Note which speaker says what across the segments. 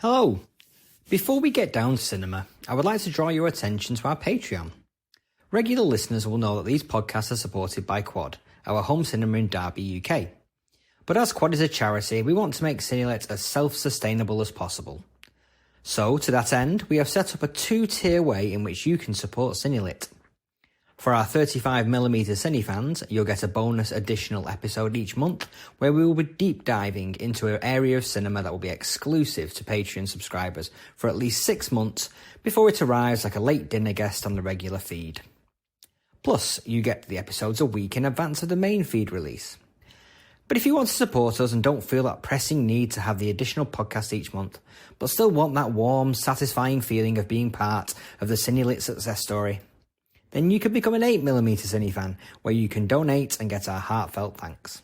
Speaker 1: Hello. Before we get down to cinema, I would like to draw your attention to our Patreon. Regular listeners will know that these podcasts are supported by Quad, our home cinema in Derby, UK. But as Quad is a charity, we want to make Cinelit as self-sustainable as possible. So, to that end, we have set up a two-tier way in which you can support Cinelit. For our 35mm Cine fans, you'll get a bonus additional episode each month where we will be deep diving into an area of cinema that will be exclusive to Patreon subscribers for at least 6 months before it arrives like a late dinner guest on the regular feed. Plus, you get the episodes a week in advance of the main feed release. But if you want to support us and don't feel that pressing need to have the additional podcast each month, but still want that warm, satisfying feeling of being part of the Cinelit success story, then you can become an 8mm Cine fan, where you can donate and get our heartfelt thanks.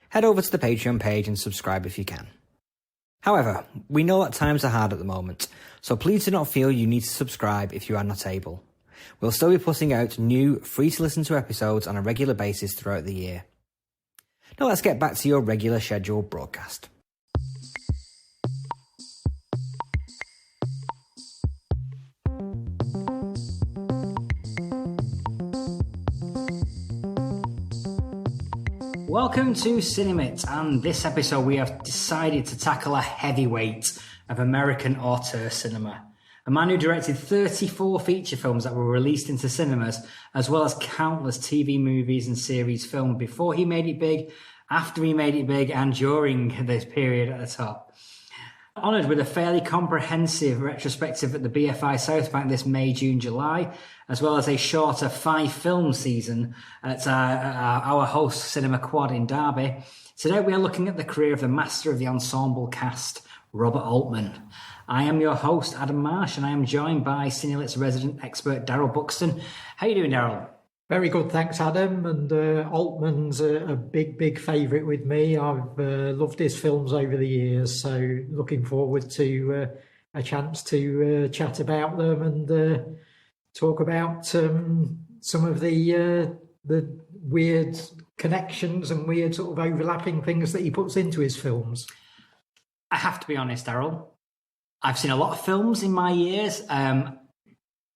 Speaker 1: Head over to the Patreon page and subscribe if you can. However, we know that times are hard at the moment, so please do not feel you need to subscribe if you are not able. We'll still be putting out new, free-to-listen-to episodes on a regular basis throughout the year. Now let's get back to your regular scheduled broadcast. Welcome to Cinemit, and this episode we have decided to tackle a heavyweight of American auteur cinema. A man who directed 34 feature films that were released into cinemas, as well as countless TV movies and series filmed before he made it big, after he made it big, and during this period at the top. Honoured with a fairly comprehensive retrospective at the BFI South Bank this May, June, July, as well as a shorter 5-film season at our host Cinema Quad in Derby. Today we are looking at the career of the master of the ensemble cast, Robert Altman. I am your host, Adam Marsh, and I am joined by Cinelit's resident expert, Daryl Buxton. How you doing, Daryl?
Speaker 2: Very good, thanks, Adam. And Altman's a big favourite with me. I've loved his films over the years, so looking forward to a chance to chat about them and talk about some of the weird connections and weird sort of overlapping things that he puts into his films.
Speaker 1: I have to be honest, Daryl. I've seen a lot of films in my years.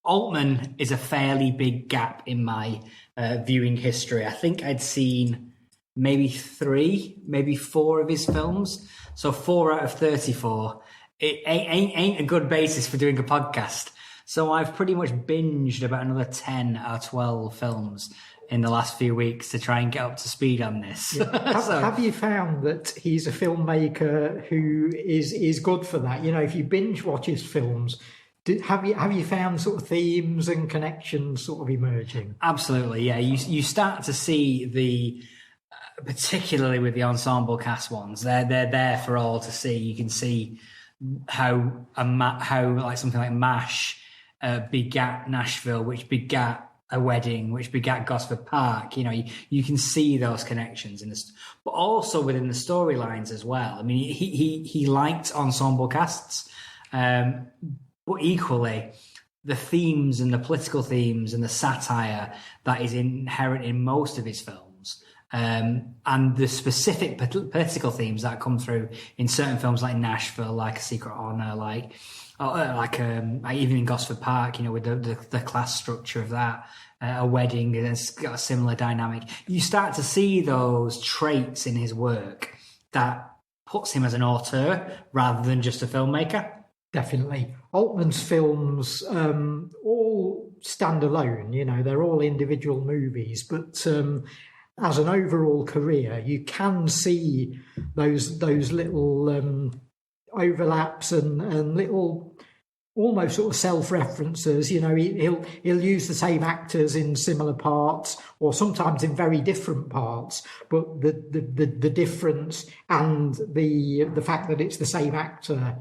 Speaker 1: Altman is a fairly big gap in my viewing history. I think I'd seen maybe 3, maybe 4 of his films. So 4 out of 34. It ain't a good basis for doing a podcast. So I've pretty much binged about another 10 or 12 films in the last few weeks to try and get up to speed on this.
Speaker 2: Yeah. Have you found that he's a filmmaker who is good for that? You know, if you binge watch his films, have you found sort of themes and connections sort of emerging?
Speaker 1: Absolutely, yeah. You start to see the, particularly with the ensemble cast ones, they're there for all to see. You can see how like something like MASH begat Nashville, which begat A Wedding, which begat Gosford Park. You know, you can see those connections in this, but also within the storylines as well. I mean, he liked ensemble casts. But equally, the themes and the political themes and the satire that is inherent in most of his films, and the specific political themes that come through in certain films like Nashville, like A Secret Honor, like even in Gosford Park, you know, with the class structure of that, A Wedding, it's got a similar dynamic. You start to see those traits in his work that puts him as an auteur rather than just a filmmaker.
Speaker 2: Definitely. Altman's films all stand alone, you know, they're all individual movies, but as an overall career, you can see those little overlaps and little almost sort of self-references. You know, he'll use the same actors in similar parts or sometimes in very different parts, but the difference and the fact that it's the same actor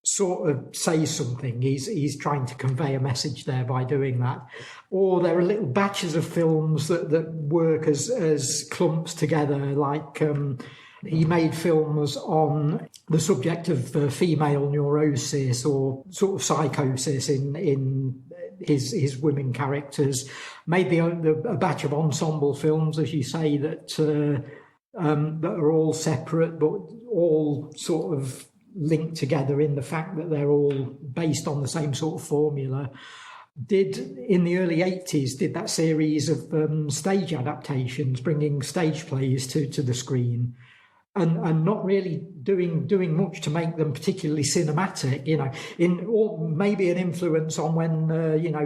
Speaker 2: sort of says something. He's trying to convey a message there by doing that. Or there are little batches of films that work as clumps together, like he made films on the subject of female neurosis or sort of psychosis in his women characters. Made a batch of ensemble films, as you say, that are all separate but all sort of linked together in the fact that they're all based on the same sort of formula. Did in the early 80s did that series of stage adaptations, bringing stage plays to the screen, and not really doing much to make them particularly cinematic, or maybe an influence on when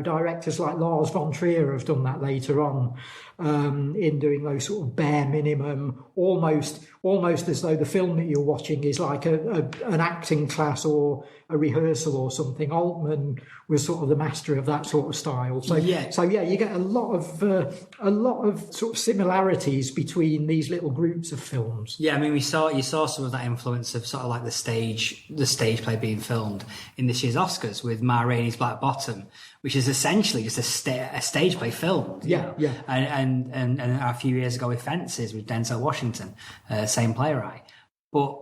Speaker 2: directors like Lars von Trier have done that later on, in doing those sort of bare minimum, almost as though the film that you're watching is like an acting class or a rehearsal or something. Altman was sort of the master of that sort of style. So you get a lot of sort of similarities between these little groups of films.
Speaker 1: Yeah, I mean, you saw some of that influence of sort of like the stage play being filmed in this year's Oscars with Ma Rainey's Black Bottom, which is essentially just a stage play film.
Speaker 2: Yeah.
Speaker 1: And a few years ago with Fences with Denzel Washington, same playwright. But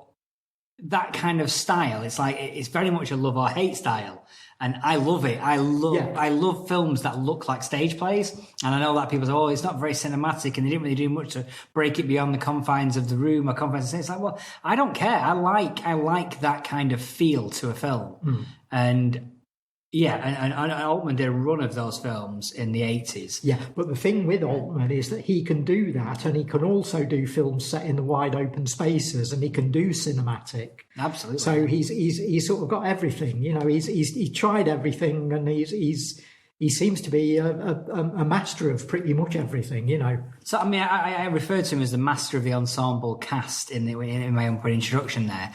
Speaker 1: that kind of style, it's very much a love or hate style. And I love it. I love films that look like stage plays. And I know that people say, oh, it's not very cinematic and they didn't really do much to break it beyond the confines of the room or confines of the scene. It's like, well, I don't care. I like that kind of feel to a film. And yeah, and Altman did a run of those films in the 80s.
Speaker 2: Yeah, but the thing with Altman is that he can do that, and he can also do films set in the wide open spaces, and he can do cinematic.
Speaker 1: Absolutely.
Speaker 2: So he's sort of got everything. He's tried everything, and he seems to be a master of pretty much everything.
Speaker 1: So I mean, I referred to him as the master of the ensemble cast in my own introduction there.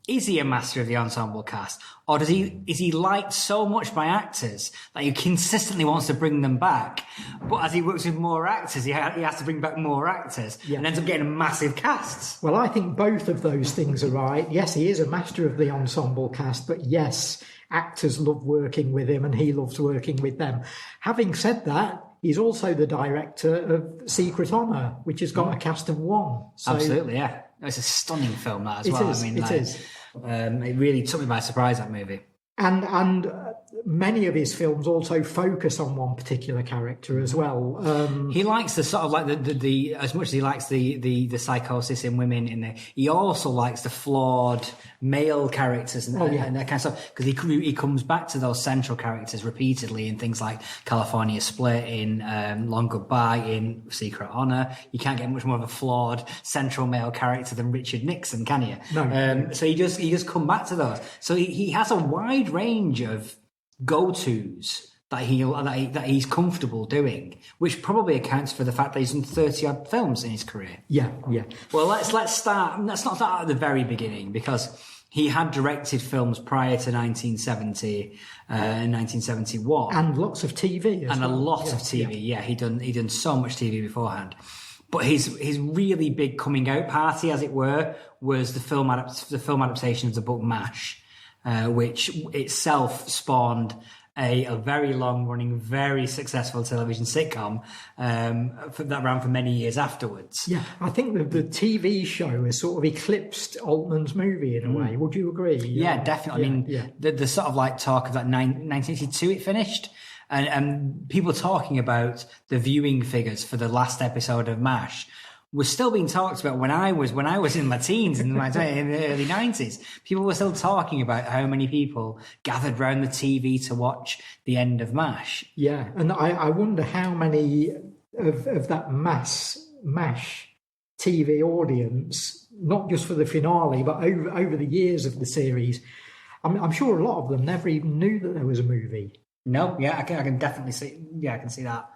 Speaker 1: Is he a master of the ensemble cast, or is he liked so much by actors that he consistently wants to bring them back? But as he works with more actors, he has to bring back more actors and ends up getting massive casts.
Speaker 2: Well, I think both of those things are right. Yes, he is a master of the ensemble cast, but yes, actors love working with him and he loves working with them. Having said that, he's also the director of Secret Honor, which has got a cast of one. So,
Speaker 1: absolutely, yeah. It's a stunning film, that as well.
Speaker 2: It is.
Speaker 1: It really took me by surprise, that movie.
Speaker 2: And many of his films also focus on one particular character as well.
Speaker 1: He likes the sort of like the as much as he likes the psychosis in women in there, he also likes the flawed male characters and that kind of stuff, because he comes back to those central characters repeatedly in things like California Split, in Long Goodbye, in Secret Honor. You can't get much more of a flawed central male character than Richard Nixon, can you?
Speaker 2: No.
Speaker 1: So he just come back to those. So he has a wide range of go-tos that he's comfortable doing, which probably accounts for the fact that he's done 30-odd films in his career.
Speaker 2: Yeah.
Speaker 1: Well, let's not start at the very beginning, because he had directed films prior to 1970 and 1971.
Speaker 2: And lots of TV as well.
Speaker 1: A lot of TV, yeah. He'd done so much TV beforehand. But his really big coming out party, as it were, was the film adaptation of the book MASH, which itself spawned a very long-running, very successful television sitcom that ran for many years afterwards.
Speaker 2: Yeah, I think the TV show has sort of eclipsed Altman's movie in a way. Would you agree?
Speaker 1: Yeah, definitely. I mean, the sort of like talk of that 1982 it finished, and people talking about the viewing figures for the last episode of MASH was still being talked about when I was in my teens in the early 90s. People were still talking about how many people gathered round the TV to watch the end of MASH.
Speaker 2: Yeah, and I wonder how many of that MASH TV audience, not just for the finale, but over the years of the series, I'm sure a lot of them never even knew that there was a movie.
Speaker 1: No, yeah, I can definitely see. Yeah, I can see that.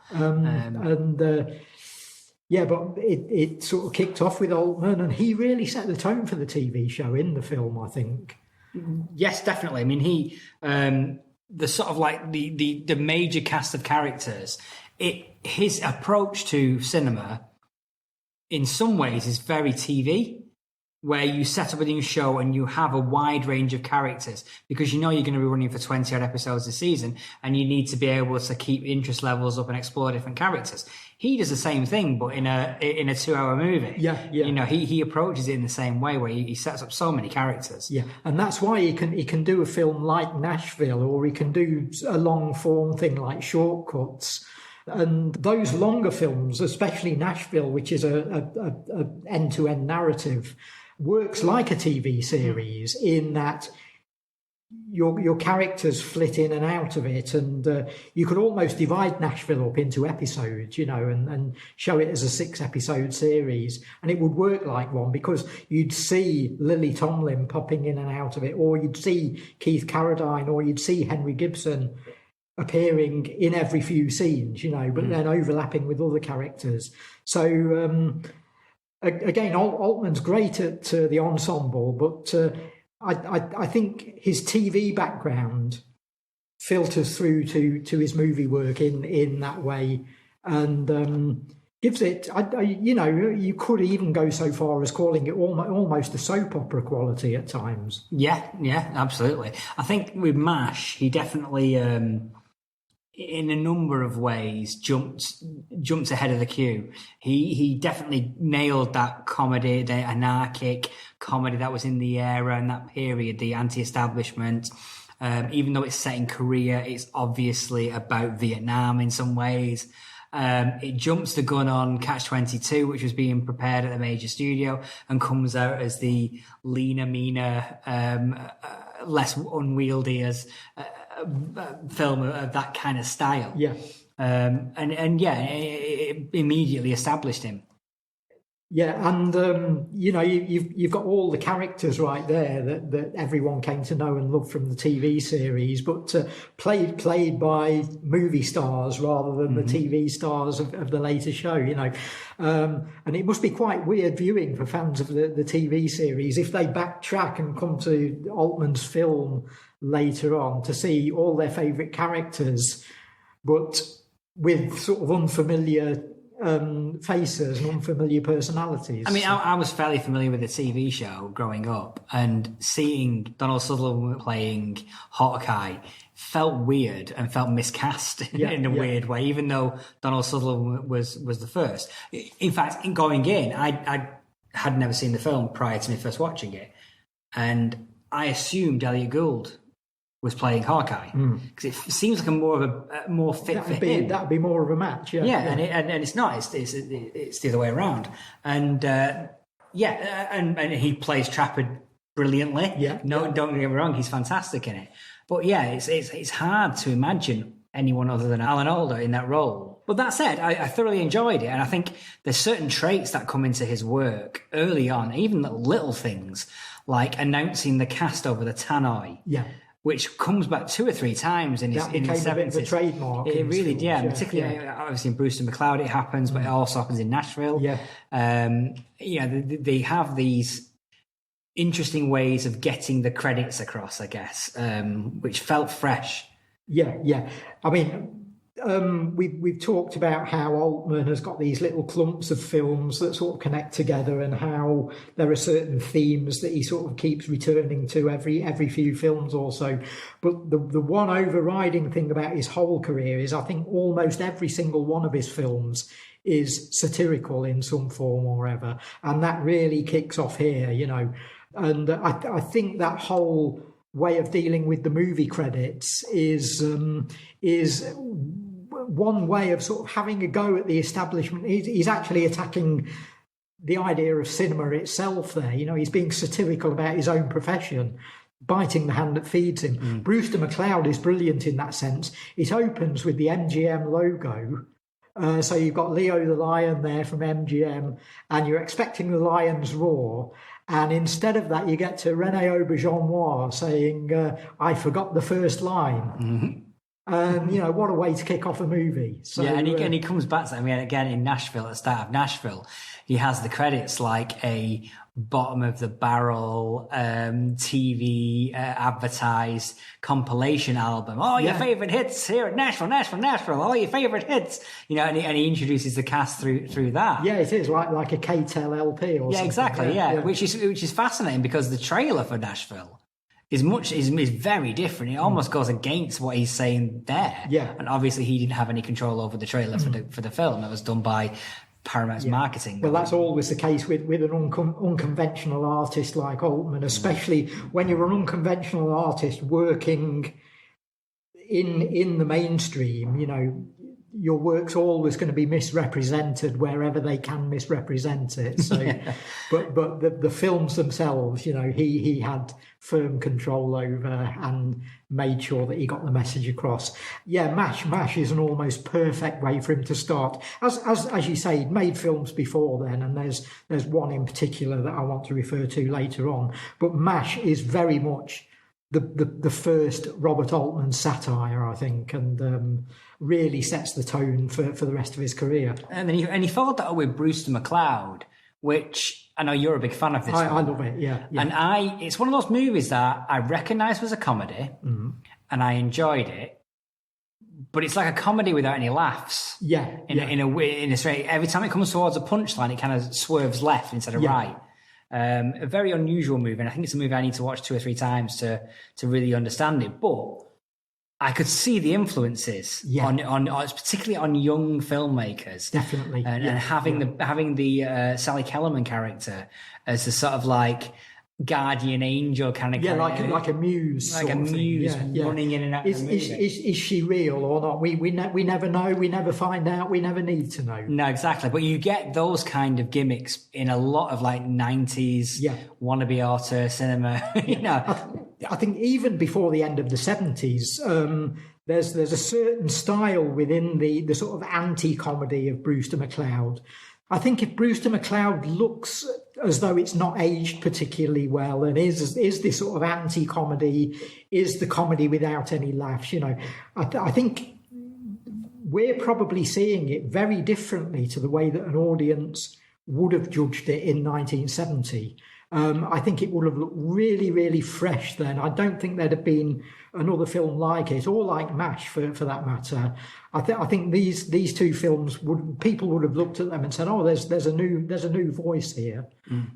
Speaker 2: Yeah, but it sort of kicked off with Altman, and he really set the tone for the TV show in the film, I think.
Speaker 1: Yes, definitely. I mean, he the sort of like the major cast of characters. His approach to cinema, in some ways, is very TV, where you set up a new show and you have a wide range of characters, because you know you're going to be running for 20-odd episodes a season, and you need to be able to keep interest levels up and explore different characters. He does the same thing, but in a 2-hour movie.
Speaker 2: Yeah.
Speaker 1: You know, he approaches it in the same way, where he sets up so many characters.
Speaker 2: Yeah, and that's why he can do a film like Nashville, or he can do a long form thing like Shortcuts. And those longer films, especially Nashville, which is a end-to-end narrative, works like a TV series in that your characters flit in and out of it, and you could almost divide Nashville up into episodes, and show it as a 6-episode series, and it would work like one because you'd see Lily Tomlin popping in and out of it, or you'd see Keith Carradine, or you'd see Henry Gibson appearing in every few scenes, but then overlapping with other characters. So again, Altman's great at the ensemble, but I think his TV background filters through to his movie work in that way, and gives it. You could even go so far as calling it almost a soap opera quality at times.
Speaker 1: Yeah, absolutely. I think with MASH, he definitely, in a number of ways, jumped ahead of the queue. He definitely nailed that comedy, the anarchic comedy that was in the era and that period, the anti-establishment. Even though it's set in Korea, it's obviously about Vietnam in some ways. It jumps the gun on Catch-22, which was being prepared at a major studio, and comes out as the leaner, meaner, less unwieldy as film of that kind of style.
Speaker 2: Yeah.
Speaker 1: It immediately established him.
Speaker 2: Yeah, and you've got all the characters right there that everyone came to know and love from the TV series, but played by movie stars rather than the TV stars of the later show. And it must be quite weird viewing for fans of the TV series if they backtrack and come to Altman's film later on to see all their favourite characters, but with sort of unfamiliar faces and unfamiliar personalities.
Speaker 1: I mean, I was fairly familiar with the TV show growing up, and seeing Donald Sutherland playing Hawkeye felt weird and felt miscast in a weird way, even though Donald Sutherland was the first. In fact, going in, I had never seen the film prior to me first watching it, and I assumed Elliot Gould was playing Hawkeye because it seems like a more fit for him.
Speaker 2: That'd be more of a match, yeah.
Speaker 1: And it's not. It's the other way around. And and he plays Trappard brilliantly.
Speaker 2: Yeah.
Speaker 1: Don't get me wrong, he's fantastic in it. But yeah, it's hard to imagine anyone other than Alan Alda in that role. But that said, I thoroughly enjoyed it, and I think there's certain traits that come into his work early on, even little things like announcing the cast over the tannoy.
Speaker 2: Yeah.
Speaker 1: Which comes back 2 or 3 times in his 70s.
Speaker 2: That became a bit of a trademark.
Speaker 1: It really did, yeah. Particularly, obviously in Brewster McCloud it happens, but it also happens in Nashville.
Speaker 2: Yeah.
Speaker 1: They have these interesting ways of getting the credits across, I guess, which felt fresh.
Speaker 2: Yeah. I mean, we've talked about how Altman has got these little clumps of films that sort of connect together, and how there are certain themes that he sort of keeps returning to every few films or so. But the one overriding thing about his whole career is I think almost every single one of his films is satirical in some form or other, and that really kicks off here, And I think that whole way of dealing with the movie credits is one way of sort of having a go at the establishment. He's actually attacking the idea of cinema itself there. He's being satirical about his own profession, biting the hand that feeds him. Brewster McCloud is brilliant in that sense. It opens with the MGM logo. So you've got Leo the Lion there from MGM, and you're expecting the lion's roar. And instead of that, you get to René Auberjonois saying, I forgot the first line.
Speaker 1: Mm-hmm.
Speaker 2: What a way to kick off a movie. So,
Speaker 1: and he comes back to that. I mean, again, in Nashville, at the start of Nashville, he has the credits like a bottom of the barrel TV advertised compilation album. All your favorite hits here at Nashville. All your favorite hits. And he introduces the cast through that.
Speaker 2: Yeah, it is like a KTEL LP or something.
Speaker 1: Exactly. Yeah, which is fascinating because the trailer for Nashville is very different. It almost goes against what he's saying there.
Speaker 2: Yeah.
Speaker 1: And obviously he didn't have any control over the trailer for the film. That was done by Paramount's marketing.
Speaker 2: Well, that's always the case with an unconventional artist like Altman, especially when you're an unconventional artist working in the mainstream. your work's always going to be misrepresented wherever they can misrepresent it. So, but the films themselves, he had firm control over and made sure that he got the message across. Yeah, MASH is an almost perfect way for him to start. As you say, he'd made films before then, and there's one in particular that I want to refer to later on. But MASH is very much the first Robert Altman satire, I think, and really sets the tone for the rest of his career.
Speaker 1: And then he followed that up with Brewster McCloud, which I know you're a big fan of this.
Speaker 2: I love it, yeah.
Speaker 1: And it's one of those movies that I recognised was a comedy, and I enjoyed it. But it's like a comedy without any laughs.
Speaker 2: Yeah.
Speaker 1: In a straight. Every time it comes towards a punchline, it kind of swerves left instead of right. A very unusual movie, and I think it's a movie I need to watch 2 or 3 times to really understand it. But I could see the influences on particularly on young filmmakers,
Speaker 2: definitely,
Speaker 1: and having the Sally Kellerman character as a sort of like guardian angel kind of character.
Speaker 2: like a muse,
Speaker 1: running in and out.
Speaker 2: Is she real or not? We never know. We never find out. We never need to know.
Speaker 1: No, exactly. But you get those kind of gimmicks in a lot of like 90s wannabe auteur cinema.
Speaker 2: I think even before the end of the 70s, there's a certain style within the sort of anti-comedy of Brewster McCloud. I think if Brewster McCloud looks as though it's not aged particularly well and is this sort of anti-comedy, is the comedy without any laughs, I think we're probably seeing it very differently to the way that an audience would have judged it in 1970. I think it would have looked really, really fresh then. I don't think there'd have been another film like it, or like MASH for that matter. I think these two films people would have looked at them and said, "Oh, there's a new voice here.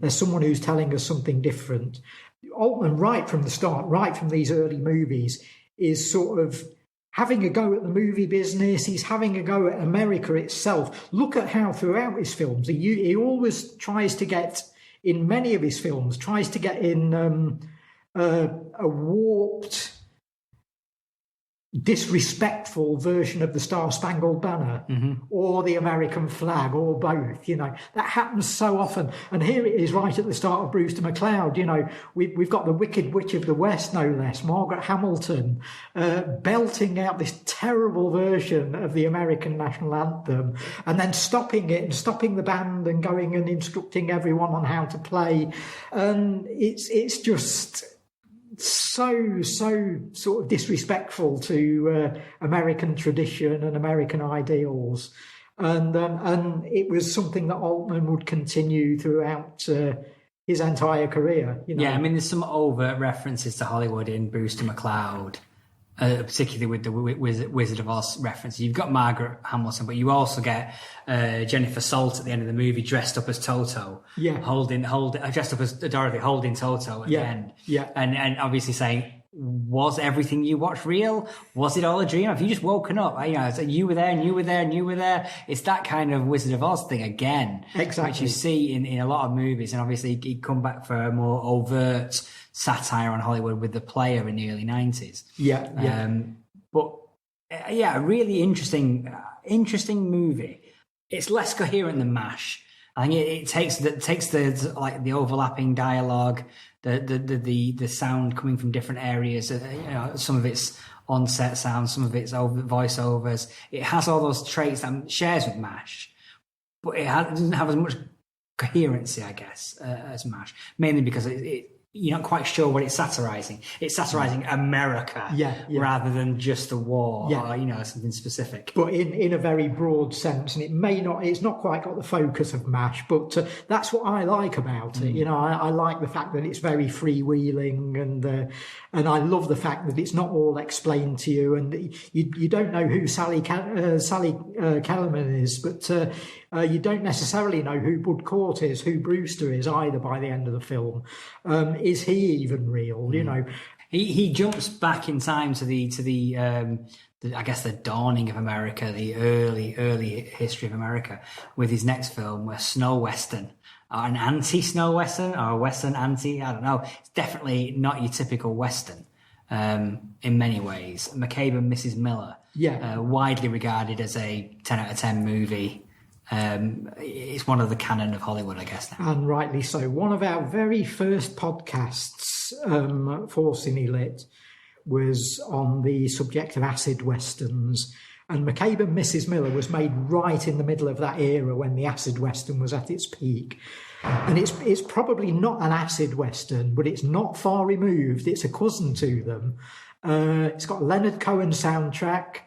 Speaker 2: There's someone who's telling us something different." Altman, right from the start, right from these early movies, is sort of having a go at the movie business. He's having a go at America itself. Look at how throughout his films he always tries to get. In many of his films, tries to get in a warped, disrespectful version of the Star-Spangled Banner or the American flag, or both. That happens so often. And here it is right at the start of Brewster McCloud. We've got the Wicked Witch of the West, no less, Margaret Hamilton, belting out this terrible version of the American national anthem, and then stopping it and stopping the band and going and instructing everyone on how to play. And it's just so sort of disrespectful to American tradition and American ideals, and it was something that Altman would continue throughout his entire career.
Speaker 1: Yeah, I mean, there's some overt references to Hollywood in Brewster McCloud, particularly with the Wizard of Oz reference. You've got Margaret Hamilton, but you also get Jennifer Salt at the end of the movie dressed up as Toto.
Speaker 2: Yeah.
Speaker 1: Dressed up as Dorothy, holding Toto at the end.
Speaker 2: Yeah.
Speaker 1: And obviously saying, was everything you watched real? Was it all a dream? Have you just woken up? So you were there and you were there and you were there. It's that kind of Wizard of Oz thing again.
Speaker 2: Exactly.
Speaker 1: Which you see in a lot of movies. And obviously he'd come back for a more overt satire on Hollywood with The Player in the early 90s. A really interesting movie. It's less coherent than MASH. I think it takes the overlapping dialogue, the sound coming from different areas. Some of it's on-set sound, some of it's voiceovers. It has all those traits that it shares with MASH, but it doesn't have as much coherency, I guess, as MASH. Mainly because you're not quite sure what it's satirizing. It's satirizing America rather than just the war or, something specific.
Speaker 2: But in a very broad sense, and it's not quite got the focus of MASH, but that's what I like about it. I like the fact that it's very freewheeling, and I love the fact that it's not all explained to you, and you don't know who Sally Kellerman is, but you don't necessarily know who Bud Cort is, who Brewster is either by the end of the film. Is he even real?
Speaker 1: He jumps back in time to the I guess the dawning of America, the early history of America, with his next film, a snow western, or an anti-snow western, or a western anti. I don't know. It's definitely not your typical western. in many ways. McCabe and Mrs. Miller, widely regarded as a 10 out of 10 movie. It's one of the canon of Hollywood, I guess now.
Speaker 2: And rightly so. One of our very first podcasts for Cinelit was on the subject of acid westerns. And McCabe and Mrs. Miller was made right in the middle of that era when the acid western was at its peak. And it's probably not an acid western, but it's not far removed. It's a cousin to them. It's got a Leonard Cohen soundtrack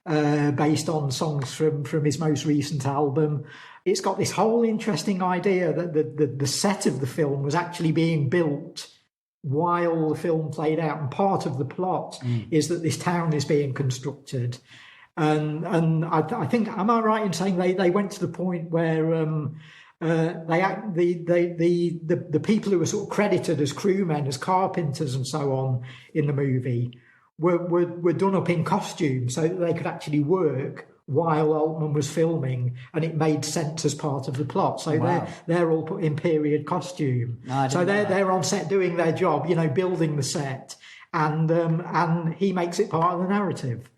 Speaker 2: based on songs from his most recent album. It's got this whole interesting idea that the set of the film was actually being built while the film played out. And part of the plot is that this town is being constructed. And I think, am I right in saying they went to the point where the people who were sort of credited as crewmen, as carpenters and so on in the movie were done up in costume so that they could actually work while Altman was filming, and it made sense as part of the plot. So they're all put in period costume.
Speaker 1: No,
Speaker 2: so they're on set doing their job, building the set, and he makes it part of the narrative.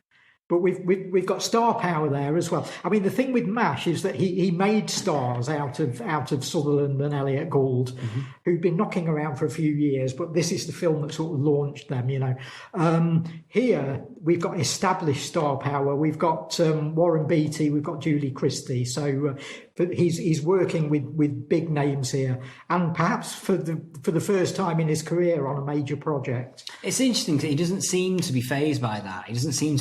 Speaker 2: But we've got star power there as well. I mean, the thing with MASH is that he made stars out of Sutherland and Elliot Gould, who'd been knocking around for a few years, but this is the film that sort of launched them, Here, we've got established star power. We've got Warren Beatty, we've got Julie Christie. So he's working with big names here, and perhaps for the first time in his career on a major project.
Speaker 1: It's interesting that he doesn't seem to be fazed by that. He doesn't seem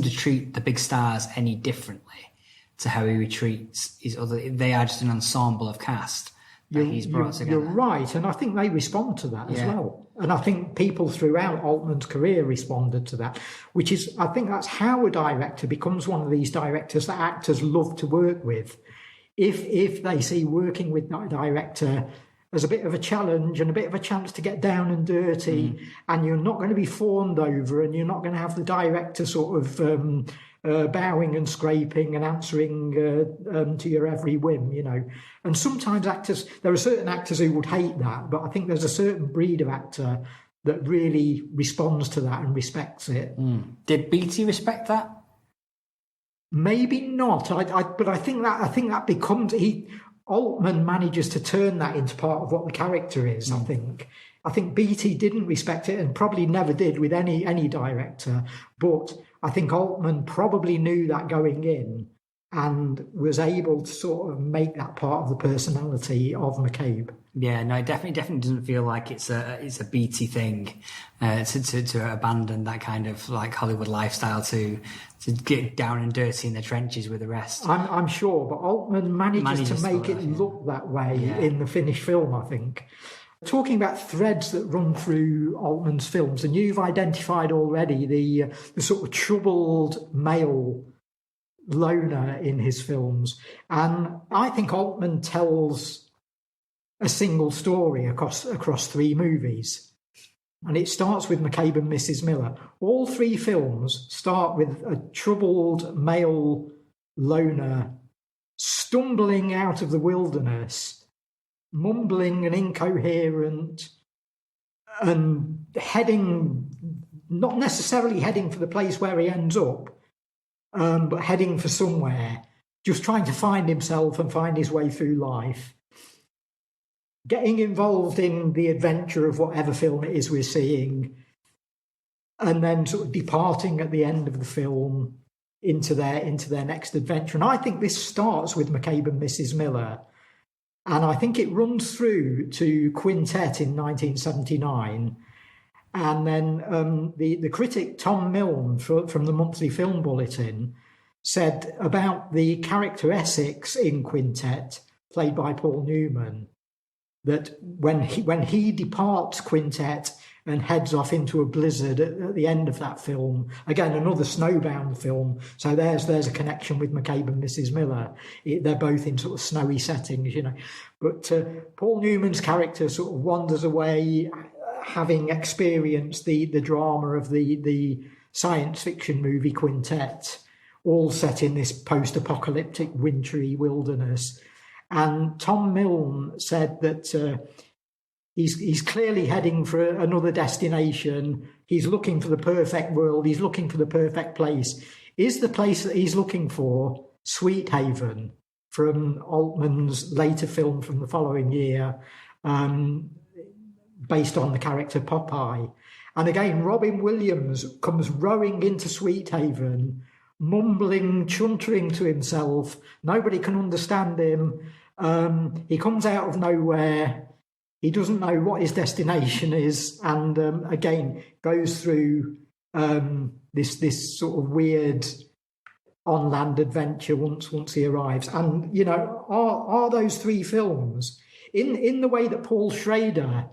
Speaker 1: to treat the big stars any differently to how he treats his other. They are just an ensemble of cast that he's brought together.
Speaker 2: You're right, and I think they respond to that as well. And I think people throughout Altman's career responded to that, which is, I think that's how a director becomes one of these directors that actors love to work with. If they see working with that director as a bit of a challenge and a bit of a chance to get down and dirty, and you're not going to be fawned over, and you're not going to have the director sort of bowing and scraping and answering to your every whim, And sometimes there are certain actors who would hate that, but I think there's a certain breed of actor that really responds to that and respects it.
Speaker 1: Did Beatty respect that?
Speaker 2: Maybe not. But I think that becomes Altman manages to turn that into part of what the character is. I think Beatty didn't respect it and probably never did with any director, but I think Altman probably knew that going in and was able to sort of make that part of the personality of McCabe.
Speaker 1: Yeah, no, it definitely doesn't feel like it's a Beatty thing to abandon that kind of like Hollywood lifestyle to get down and dirty in the trenches with the rest.
Speaker 2: I'm sure, but Altman manages to make it look that way in the finished film, I think. Talking about threads that run through Altman's films, and you've identified already the sort of troubled male loner in his films. And I think Altman tells a single story across three movies. And it starts with McCabe and Mrs. Miller. All three films start with a troubled male loner stumbling out of the wilderness, mumbling and incoherent, and not necessarily heading for the place where he ends up, but heading for somewhere, just trying to find himself and find his way through life. Getting involved in the adventure of whatever film it is we're seeing, and then sort of departing at the end of the film into their next adventure. And I think this starts with McCabe and Mrs. Miller, and I think it runs through to Quintet in 1979. And then the critic Tom Milne from the Monthly Film Bulletin said about the character Essex in Quintet, played by Paul Newman, that when he departs Quintet and heads off into a blizzard at the end of that film, again, another snowbound film, so there's a connection with McCabe and Mrs. Miller. They're both in sort of snowy settings, But Paul Newman's character sort of wanders away, having experienced the drama of the science fiction movie Quintet, all set in this post-apocalyptic wintry wilderness. And Tom Milne said that He's clearly heading for another destination. He's looking for the perfect world. He's looking for the perfect place. Is the place that he's looking for Sweet Haven from Altman's later film from the following year, based on the character Popeye? And again, Robin Williams comes rowing into Sweet Haven, mumbling, chuntering to himself. Nobody can understand him. He comes out of nowhere. He doesn't know what his destination is, and again goes through this sort of weird on-land adventure once he arrives. And you know, are those three films in the way that Paul Schrader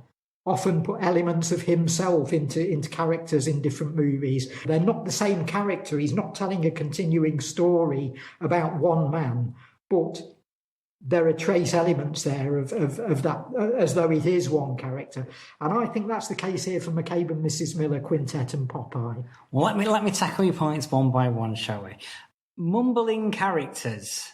Speaker 2: often put elements of himself into characters in different movies? They're not the same character. He's not telling a continuing story about one man, but there are trace elements there of that, as though it is one character. And I think that's the case here for McCabe and Mrs. Miller, Quintet and Popeye.
Speaker 1: Well, let me tackle your points one by one, shall we? Mumbling characters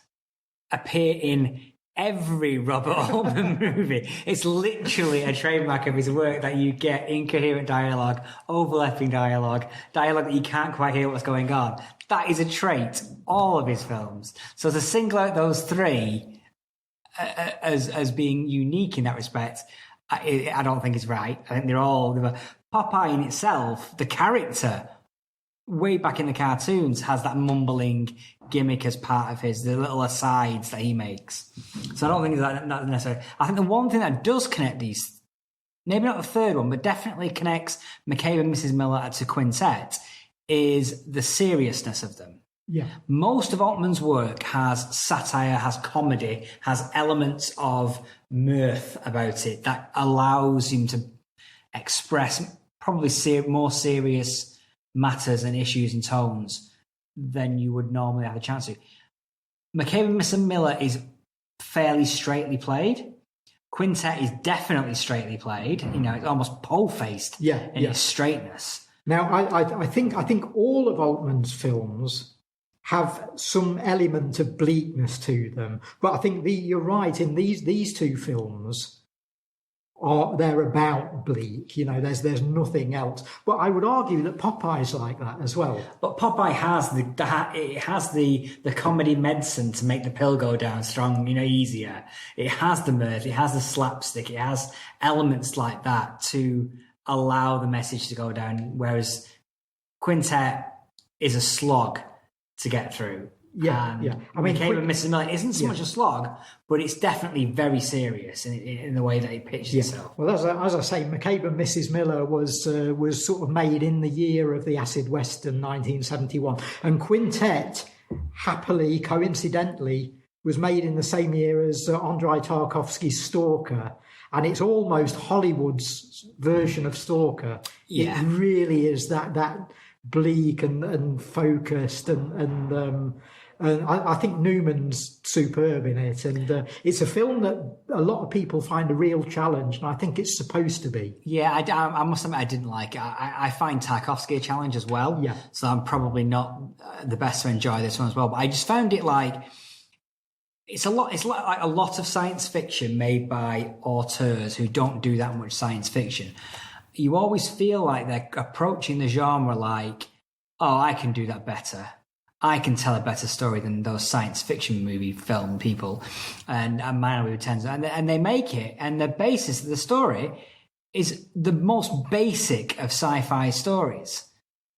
Speaker 1: appear in every Robert Altman movie. It's literally a trademark of his work that you get incoherent dialogue, overlapping dialogue that you can't quite hear what's going on. That is a trait, all of his films. So to single out those three as being unique in that respect, I don't think is right. I think they're all... Popeye in itself, the character, way back in the cartoons, has that mumbling gimmick as part of the little asides that he makes. So I don't think that's necessary. I think the one thing that does connect these, maybe not the third one, but definitely connects McCabe and Mrs. Miller to Quintet, is the seriousness of them.
Speaker 2: Yeah.
Speaker 1: Most of Altman's work has satire, has comedy, has elements of mirth about it that allows him to express probably more serious matters and issues and tones than you would normally have a chance to. McCabe and Mrs. Miller is fairly straightly played. Quintet is definitely straightly played. You know, it's almost pole-faced in its straightness.
Speaker 2: Now, I think all of Altman's films have some element of bleakness to them, but I think you're right. In these two films, they're about bleak. You know, there's nothing else. But I would argue that Popeye's like that as well.
Speaker 1: But Popeye has the comedy medicine to make the pill go down strong, easier. It has the mirth, it has the slapstick, it has elements like that to allow the message to go down. Whereas Quintet is a slog to get through.
Speaker 2: Yeah.
Speaker 1: I mean, McCabe and Mrs. Miller isn't so much a slog, but it's definitely very serious in the way that it pitches itself.
Speaker 2: Well, as I say, McCabe and Mrs. Miller was sort of made in the year of the acid western, 1971, and Quintet, happily, coincidentally, was made in the same year as Andrei Tarkovsky's Stalker, and it's almost Hollywood's version of Stalker.
Speaker 1: Yeah.
Speaker 2: It really is that bleak and focused and I think Newman's superb in it, and it's a film that a lot of people find a real challenge, and I think it's supposed to be.
Speaker 1: Yeah, I must admit I didn't like it. I find Tarkovsky a challenge as well, so I'm probably not the best to enjoy this one as well, but I just found it like it's like a lot of science fiction made by auteurs who don't do that much science fiction. You always feel like they're approaching the genre like, oh, I can do that better. I can tell a better story than those science fiction movie film people and Minority Returns. And they make it, and the basis of the story is the most basic of sci-fi stories.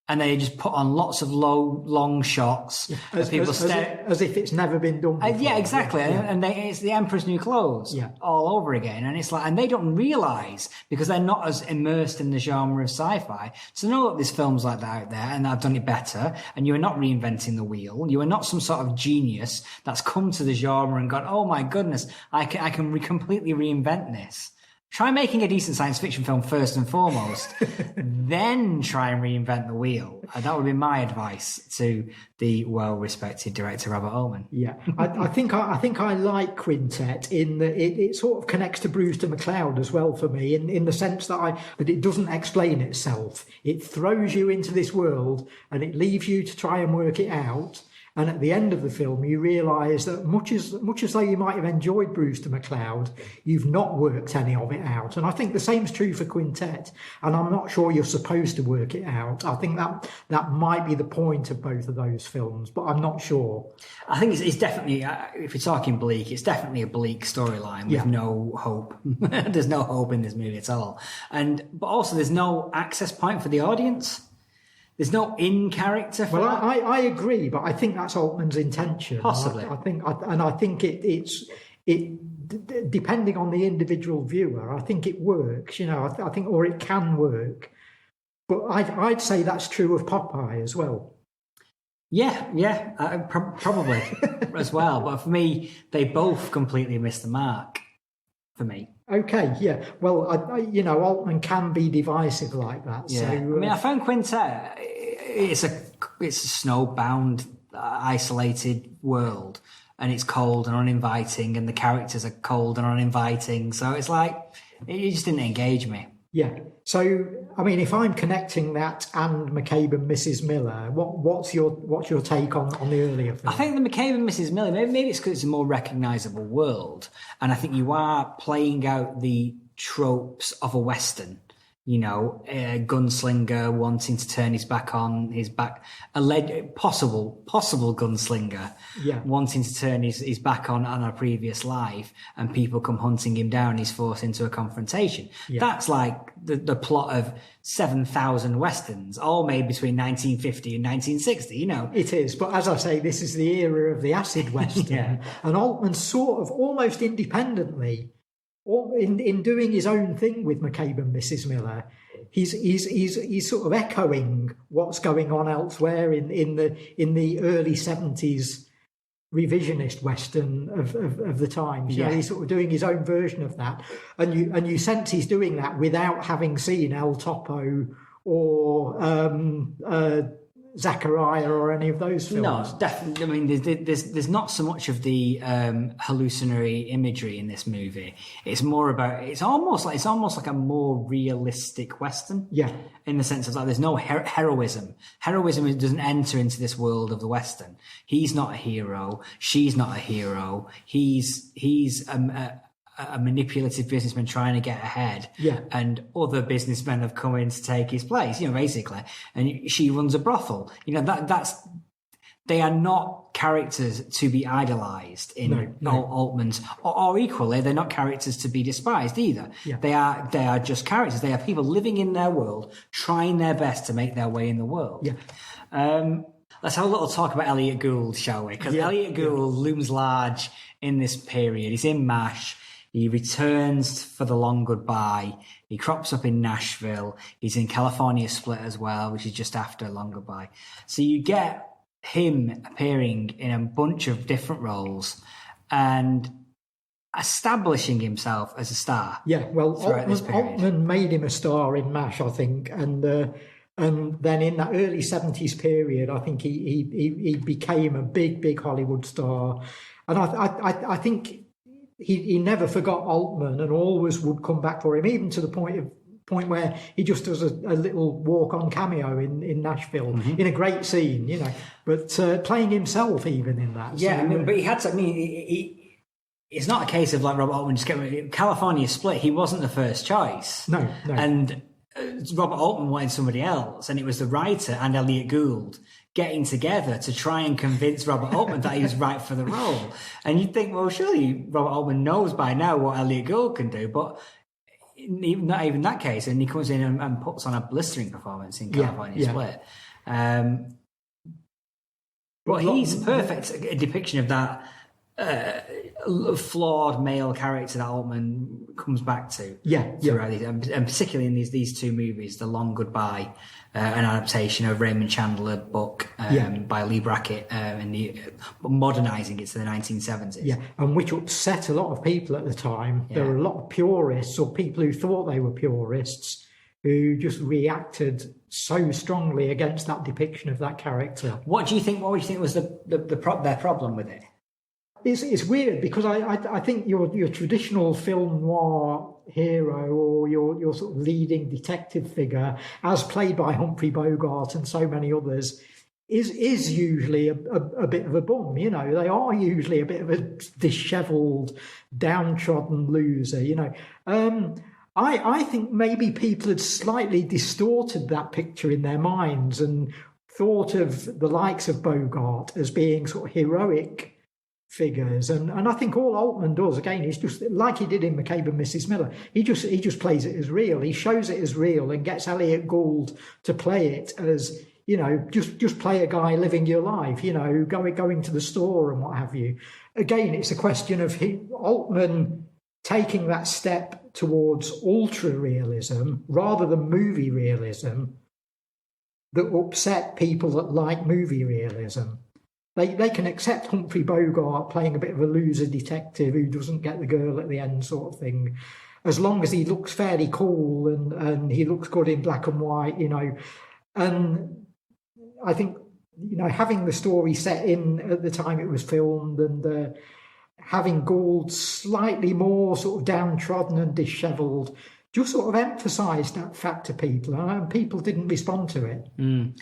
Speaker 1: And they just put on lots of long shots
Speaker 2: as if it's never been done before.
Speaker 1: Yeah, exactly. And it's the Emperor's New Clothes all over again. And it's like, and they don't realise, because they're not as immersed in the genre of sci-fi, to know that there's films like that out there and I've done it better. And you are not reinventing the wheel. You are not some sort of genius that's come to the genre and gone, oh my goodness, I can completely reinvent this. Try making a decent science fiction film first and foremost, then try and reinvent the wheel. That would be my advice to the well-respected director Robert Altman.
Speaker 2: Yeah, I think I like Quintet in that it sort of connects to Brewster McCloud as well for me, in the sense that it doesn't explain itself. It throws you into this world and it leaves you to try and work it out. And at the end of the film, you realise that much as though you might have enjoyed Brewster McCloud, you've not worked any of it out. And I think the same's true for Quintet. And I'm not sure you're supposed to work it out. I think that might be the point of both of those films, but I'm not sure.
Speaker 1: I think it's definitely, if you're talking bleak, it's definitely a bleak storyline with no hope. There's no hope in this movie at all. But also there's no access point for the audience. There's no in-character for that.
Speaker 2: I agree, but I think that's Altman's intention.
Speaker 1: Possibly.
Speaker 2: I think it's depending on the individual viewer, I think it works, I think, or it can work. But I'd say that's true of Popeye as well.
Speaker 1: Yeah, probably as well. But for me, they both completely missed the mark for me.
Speaker 2: Okay, yeah. Well, Altman can be divisive like that.
Speaker 1: Yeah.
Speaker 2: So,
Speaker 1: I found Quintet, it's a snowbound, isolated world, and it's cold and uninviting, and the characters are cold and uninviting. So it's like, it just didn't engage me.
Speaker 2: Yeah. So, if I'm connecting that and McCabe and Mrs. Miller, what's your take on the earlier film?
Speaker 1: I think the McCabe and Mrs. Miller, maybe it's because it's a more recognisable world, and I think you are playing out the tropes of a Western. A gunslinger wanting to turn his back on his back, possible gunslinger, wanting to turn his back on a previous life, and people come hunting him down. He's forced into a confrontation. Yeah. That's like the plot of 7,000 westerns, all made between 1950 and 1960.
Speaker 2: It is, but as I say, this is the era of the acid western, and Altman sort of almost independently. In doing his own thing with McCabe and Mrs. Miller, he's sort of echoing what's going on elsewhere in the early 70s revisionist Western of the times. He's sort of doing his own version of that, and you sense he's doing that without having seen El Topo or Zachariah or any of those films.
Speaker 1: No, definitely. There's not so much of the hallucinatory imagery in this movie. It's more about it's almost like a more realistic Western.
Speaker 2: Yeah.
Speaker 1: In the sense of like, there's no heroism. Heroism doesn't enter into this world of the Western. He's not a hero. She's not a hero. He's a manipulative businessman trying to get ahead, and other businessmen have come in to take his place, basically. And she runs a brothel. They are not characters to be idolized in Altman's, or equally, they're not characters to be despised either. Yeah. They are just characters. They are people living in their world, trying their best to make their way in the world. Yeah. Let's have a little talk about Elliot Gould, shall we? Because Elliot Gould looms large in this period. He's in MASH. He returns for The Long Goodbye. He crops up in Nashville. He's in California Split as well, which is just after Long Goodbye. So you get him appearing in a bunch of different roles and establishing himself as a star.
Speaker 2: Yeah, well, Altman made him a star in MASH, I think, and then in that early 70s period, I think he became a big Hollywood star. And I think he never forgot Altman and always would come back for him, even to the point where he just does a little walk-on cameo in Nashville in a great scene, but playing himself even in that.
Speaker 1: Yeah, so, but he had to. It's not a case of like Robert Altman just getting California Split. He wasn't the first choice.
Speaker 2: No.
Speaker 1: And Robert Altman wanted somebody else, and it was the writer and Elliot Gould getting together to try and convince Robert Altman that he was right for the role. And you'd think, well, surely Robert Altman knows by now what Elliot Gould can do, but not even that case. And he comes in and puts on a blistering performance in California Split. But he's a perfect depiction of that flawed male character that Altman comes back to. And particularly in these two movies, The Long Goodbye, an adaptation of Raymond Chandler book by Lee Brackett, modernising it to the 1970s.
Speaker 2: Yeah, and which upset a lot of people at the time. Yeah. There were a lot of purists or people who thought they were purists who just reacted so strongly against that depiction of that character.
Speaker 1: What do you think was their problem with it?
Speaker 2: It's weird because I think your traditional film noir hero or your sort of leading detective figure, as played by Humphrey Bogart and so many others, is usually a bit of a bum. You know, they are usually a bit of a dishevelled, downtrodden loser. You know, I think maybe people had slightly distorted that picture in their minds and thought of the likes of Bogart as being sort of heroic figures, and I think all Altman does, again, is just like he did in McCabe and Mrs. Miller. He just plays it as real. He shows it as real and gets Elliot Gould to play it as, you know, just play a guy living your life, you know, going to the store and what have you. Again, it's a question of Altman taking that step towards ultra realism rather than movie realism that upset people that like movie realism. They can accept Humphrey Bogart playing a bit of a loser detective who doesn't get the girl at the end sort of thing, as long as he looks fairly cool and he looks good in black and white, you know. And I think, you know, having the story set in at the time it was filmed and having Gould slightly more sort of downtrodden and dishevelled just sort of emphasised that fact to people, and people didn't respond to it.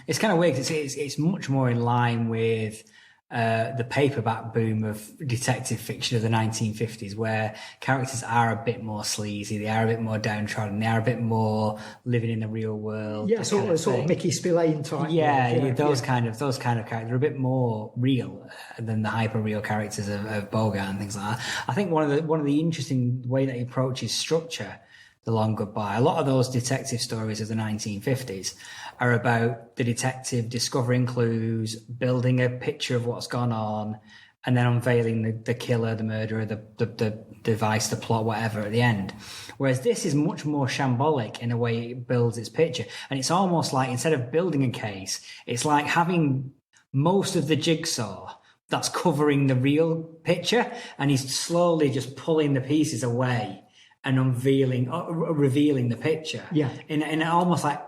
Speaker 1: It's kind of weird. It's much more in line with the paperback boom of detective fiction of the 1950s, where characters are a bit more sleazy, they are a bit more downtrodden, they are a bit more living in the real world.
Speaker 2: Yeah, sort of Mickey Spillane type.
Speaker 1: Yeah, those kind of characters are a bit more real than the hyper real characters of Bogart and things like that. I think one of the interesting way that he approaches structure, The Long Goodbye. A lot of those detective stories of the 1950s are about the detective discovering clues, building a picture of what's gone on, and then unveiling the killer, the murderer, the device, the plot, whatever at the end. Whereas this is much more shambolic in a way it builds its picture. And it's almost like, instead of building a case, it's like having most of the jigsaw that's covering the real picture, and he's slowly just pulling the pieces away and revealing the picture.
Speaker 2: Yeah.
Speaker 1: In almost like,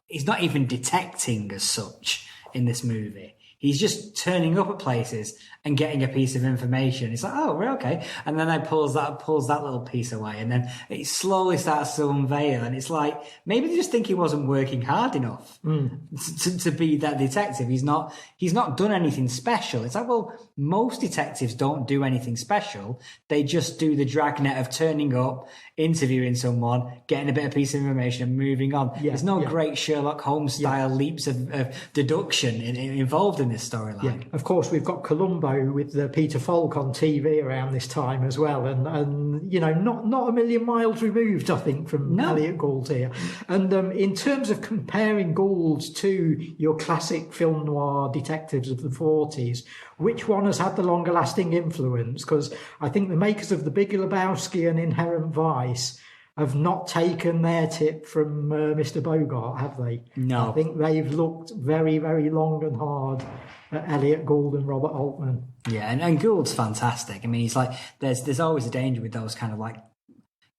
Speaker 1: he's not even detecting as such in this movie. He's just turning up at places and getting a piece of information. It's like, oh, we're okay. And then they pulls that little piece away, and then it slowly starts to unveil. And it's like, maybe they just think he wasn't working hard enough to be that detective. He's not done anything special. It's like, well, most detectives don't do anything special. They just do the dragnet of turning up, interviewing someone, getting a bit of piece of information and moving on. Yeah, there's no great Sherlock Holmes style leaps of deduction involved in this storyline.
Speaker 2: Yeah. Of course, we've got Columbo with Peter Falk on TV around this time as well, and you know, not a million miles removed, I think, from Elliot Gould here. And in terms of comparing Gould to your classic film noir detectives of the 40s, which one has had the longer lasting influence? Because I think the makers of The Big Lebowski and Inherent Vice have not taken their tip from Mr. Bogart, have they?
Speaker 1: No.
Speaker 2: I think they've looked very, very long and hard at Elliot Gould and Robert Altman.
Speaker 1: Yeah, and Gould's fantastic. I mean, he's like, there's always a danger with those kind of like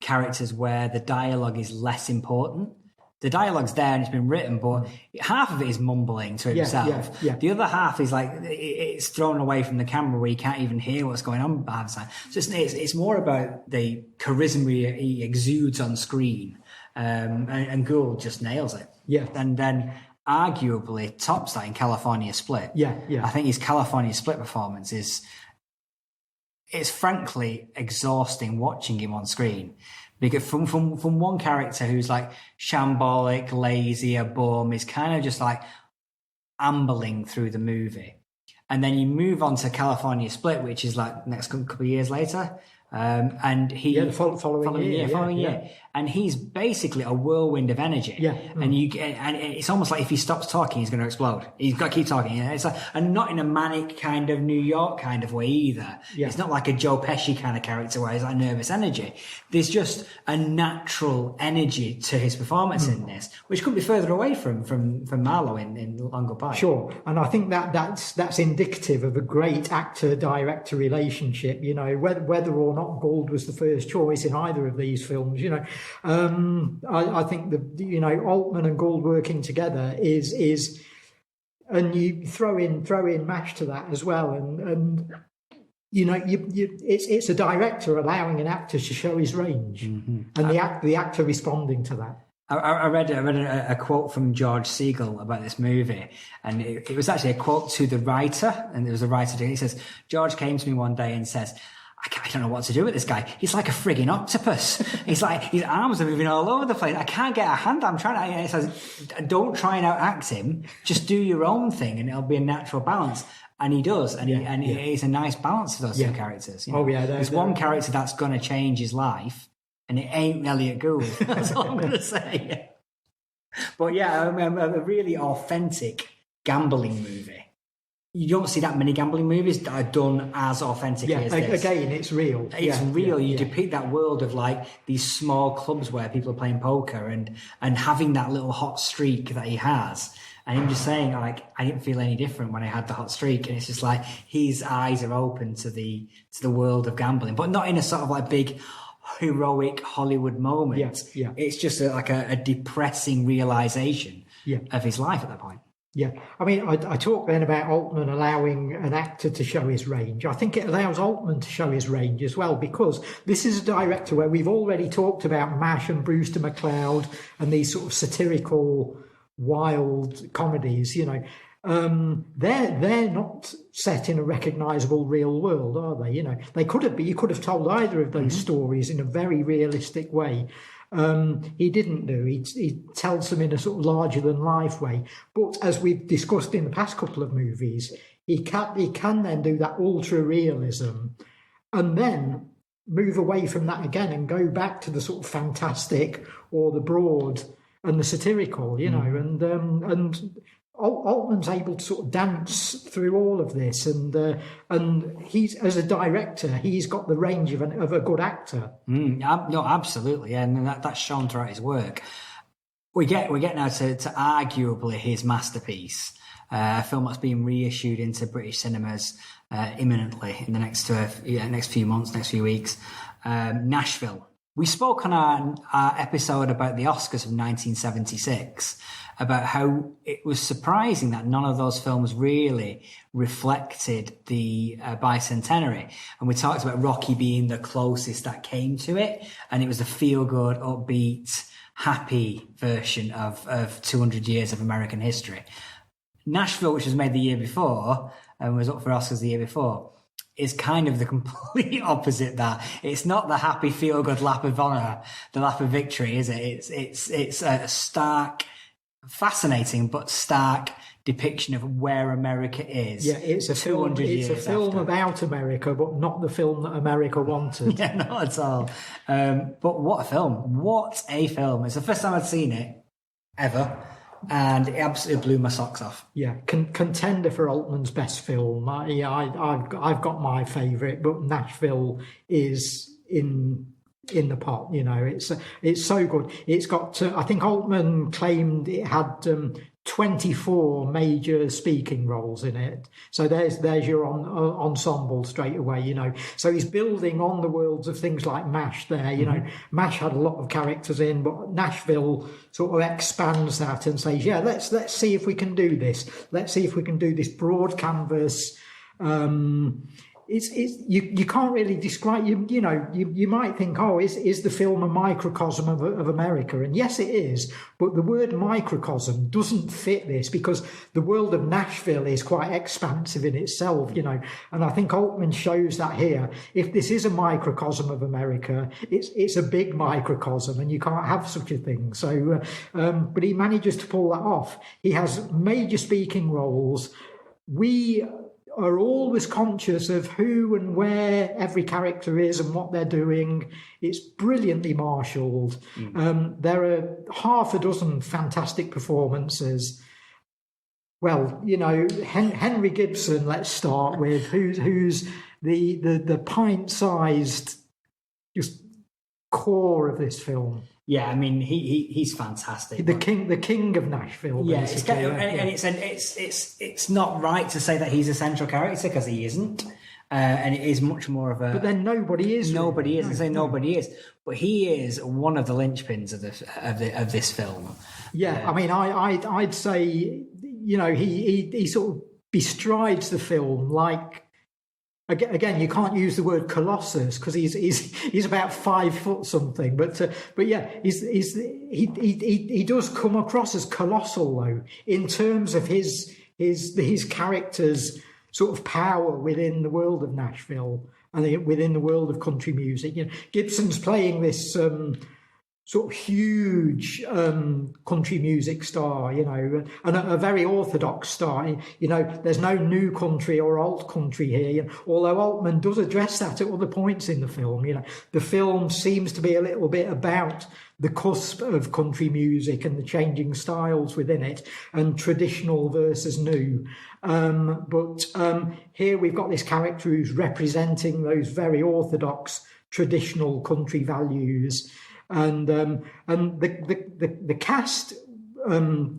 Speaker 1: characters where the dialogue is less important. The dialogue's there and it's been written, but half of it is mumbling to himself.
Speaker 2: Yeah.
Speaker 1: The other half is like, it's thrown away from the camera where you can't even hear what's going on behind the side. So it's more about the charisma he exudes on screen. And Gould just nails it.
Speaker 2: Yeah.
Speaker 1: And then arguably tops that in California Split.
Speaker 2: Yeah.
Speaker 1: I think his California Split performance it's frankly exhausting watching him on screen. Because from one character who's like shambolic, lazy, a bum, is kind of just like ambling through the movie. And then you move on to California Split, which is like next couple of years later. And he
Speaker 2: following year.
Speaker 1: And he's basically a whirlwind of energy.
Speaker 2: Yeah.
Speaker 1: And it's almost like if he stops talking, he's going to explode. He's got to keep talking. It's like, and not in a manic kind of New York kind of way either. Yeah. It's not like a Joe Pesci kind of character where he's like nervous energy. There's just a natural energy to his performance in this, which could be further away from Marlowe in Long Goodbye.
Speaker 2: Sure. And I think that's indicative of a great actor-director relationship, you know, whether or not Gould was the first choice in either of these films, you know. I think Altman and Gould working together is, and you throw in MASH to that as well, and you know, it's a director allowing an actor to show his range, and the actor responding to that.
Speaker 1: I read a quote from George Siegel about this movie, and it was actually a quote to the writer, and there was a writer doing it. He says, George came to me one day and says, I don't know what to do with this guy. He's like a frigging octopus. He's like, his arms are moving all over the place. I can't get a hand. I'm trying to, and he says, don't try and outact him. Just do your own thing and it'll be a natural balance. And he does. And it's a nice balance for those two characters. You know? There's one character that's going to change his life, and it ain't Elliot Gould. That's all I'm going to say. But yeah, a really authentic gambling movie. You don't see that many gambling movies that are done as authentically as this.
Speaker 2: Again, it's real.
Speaker 1: It's real. You depict that world of like these small clubs where people are playing poker and having that little hot streak that he has. And him just saying, like, I didn't feel any different when I had the hot streak. And it's just like his eyes are open to the world of gambling, but not in a sort of like big heroic Hollywood moment. It's just like a depressing realization of his life at that point.
Speaker 2: Yeah, I mean, I talked then about Altman allowing an actor to show his range. I think it allows Altman to show his range as well, because this is a director where we've already talked about MASH and Brewster McCloud and these sort of satirical, wild comedies. You know, they're not set in a recognisable real world, are they? You know, they could have been. You could have told either of those stories in a very realistic way. He didn't do. He tells them in a sort of larger than life way. But as we've discussed in the past couple of movies, he can then do that ultra realism, and then move away from that again and go back to the sort of fantastic or the broad and the satirical. You know, and Altman's able to sort of dance through all of this, and he's, as a director, he's got the range of a good actor.
Speaker 1: No, absolutely, and that's shown throughout his work. We get now to arguably his masterpiece, a film that's being reissued into British cinemas imminently in the next few months, next few weeks. Nashville. We spoke on our episode about the Oscars of 1976 about how it was surprising that none of those films really reflected the bicentenary. And we talked about Rocky being the closest that came to it. And it was a feel-good, upbeat, happy version of 200 years of American history. Nashville, which was made the year before and was up for Oscars the year before, is kind of the complete opposite. That it's not the happy feel-good lap of honor, the lap of victory, is it? It's a stark, fascinating but stark depiction of where America is.
Speaker 2: Yeah, it's a film. It's a film about America, but not the film that America wanted.
Speaker 1: Yeah, not at all. But what a film! What a film! It's the first time I'd seen it ever. And it absolutely blew my socks off.
Speaker 2: Yeah, contender for Altman's best film. I've got my favourite, but Nashville is in the pot. You know, it's so good. It's got. I think Altman claimed it had 24 major speaking roles in it. So there's your ensemble straight away. You know, so he's building on the worlds of things like MASH. There, you know, MASH had a lot of characters in, but Nashville sort of expands that and says, yeah, let's see if we can do this. Let's see if we can do this broad canvas. You can't really describe. You might think, oh, is the film a microcosm of America? And yes, it is. But the word microcosm doesn't fit this, because the world of Nashville is quite expansive in itself. You know, and I think Altman shows that here. If this is a microcosm of America, it's a big microcosm, and you can't have such a thing. So, but he manages to pull that off. He has major speaking roles. We are always conscious of who and where every character is and what they're doing. It's brilliantly marshalled. There are half a dozen fantastic performances. Well, you know, Henry Gibson, let's start with, who's the pint-sized just core of this film.
Speaker 1: Yeah, I mean, he's fantastic.
Speaker 2: The king of Nashville.
Speaker 1: Yeah,
Speaker 2: and
Speaker 1: it's not right to say that he's a central character, because he isn't, and it is much more of a.
Speaker 2: But then nobody is.
Speaker 1: Nobody is. I say nobody is, but he is one of the linchpins of this film.
Speaker 2: Yeah, I mean, I'd say, you know, he sort of bestrides the film like Again, you can't use the word colossus because he's about 5 foot something, but yeah, he does come across as colossal though in terms of his character's sort of power within the world of Nashville and within the world of country music. You know, Gibson's playing this sort of huge country music star, you know, and a very orthodox star. You know, there's no new country or alt country here. You know, although Altman does address that at other points in the film. You know, the film seems to be a little bit about the cusp of country music and the changing styles within it, and traditional versus new. But here we've got this character who's representing those very orthodox traditional country values. And the cast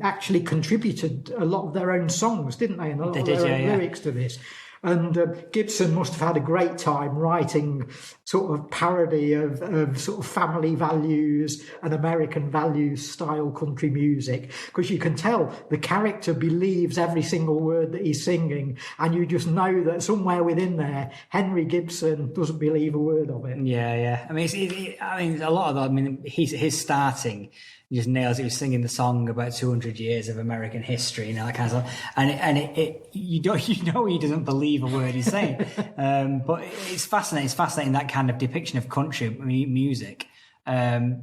Speaker 2: actually contributed a lot of their own songs, didn't they? And a lot of their own lyrics to this. And Gibson must have had a great time writing sort of parody of sort of family values and American values style country music, because you can tell the character believes every single word that he's singing, and you just know that somewhere within there, Henry Gibson doesn't believe a word of it.
Speaker 1: Yeah. I mean, a lot of that. I mean, his starting just nails it. He was singing the song about 200 years of American history, you know, that kind of stuff. And you know he doesn't believe a word he's saying. But it's fascinating. It's fascinating, that kind of depiction of country music. I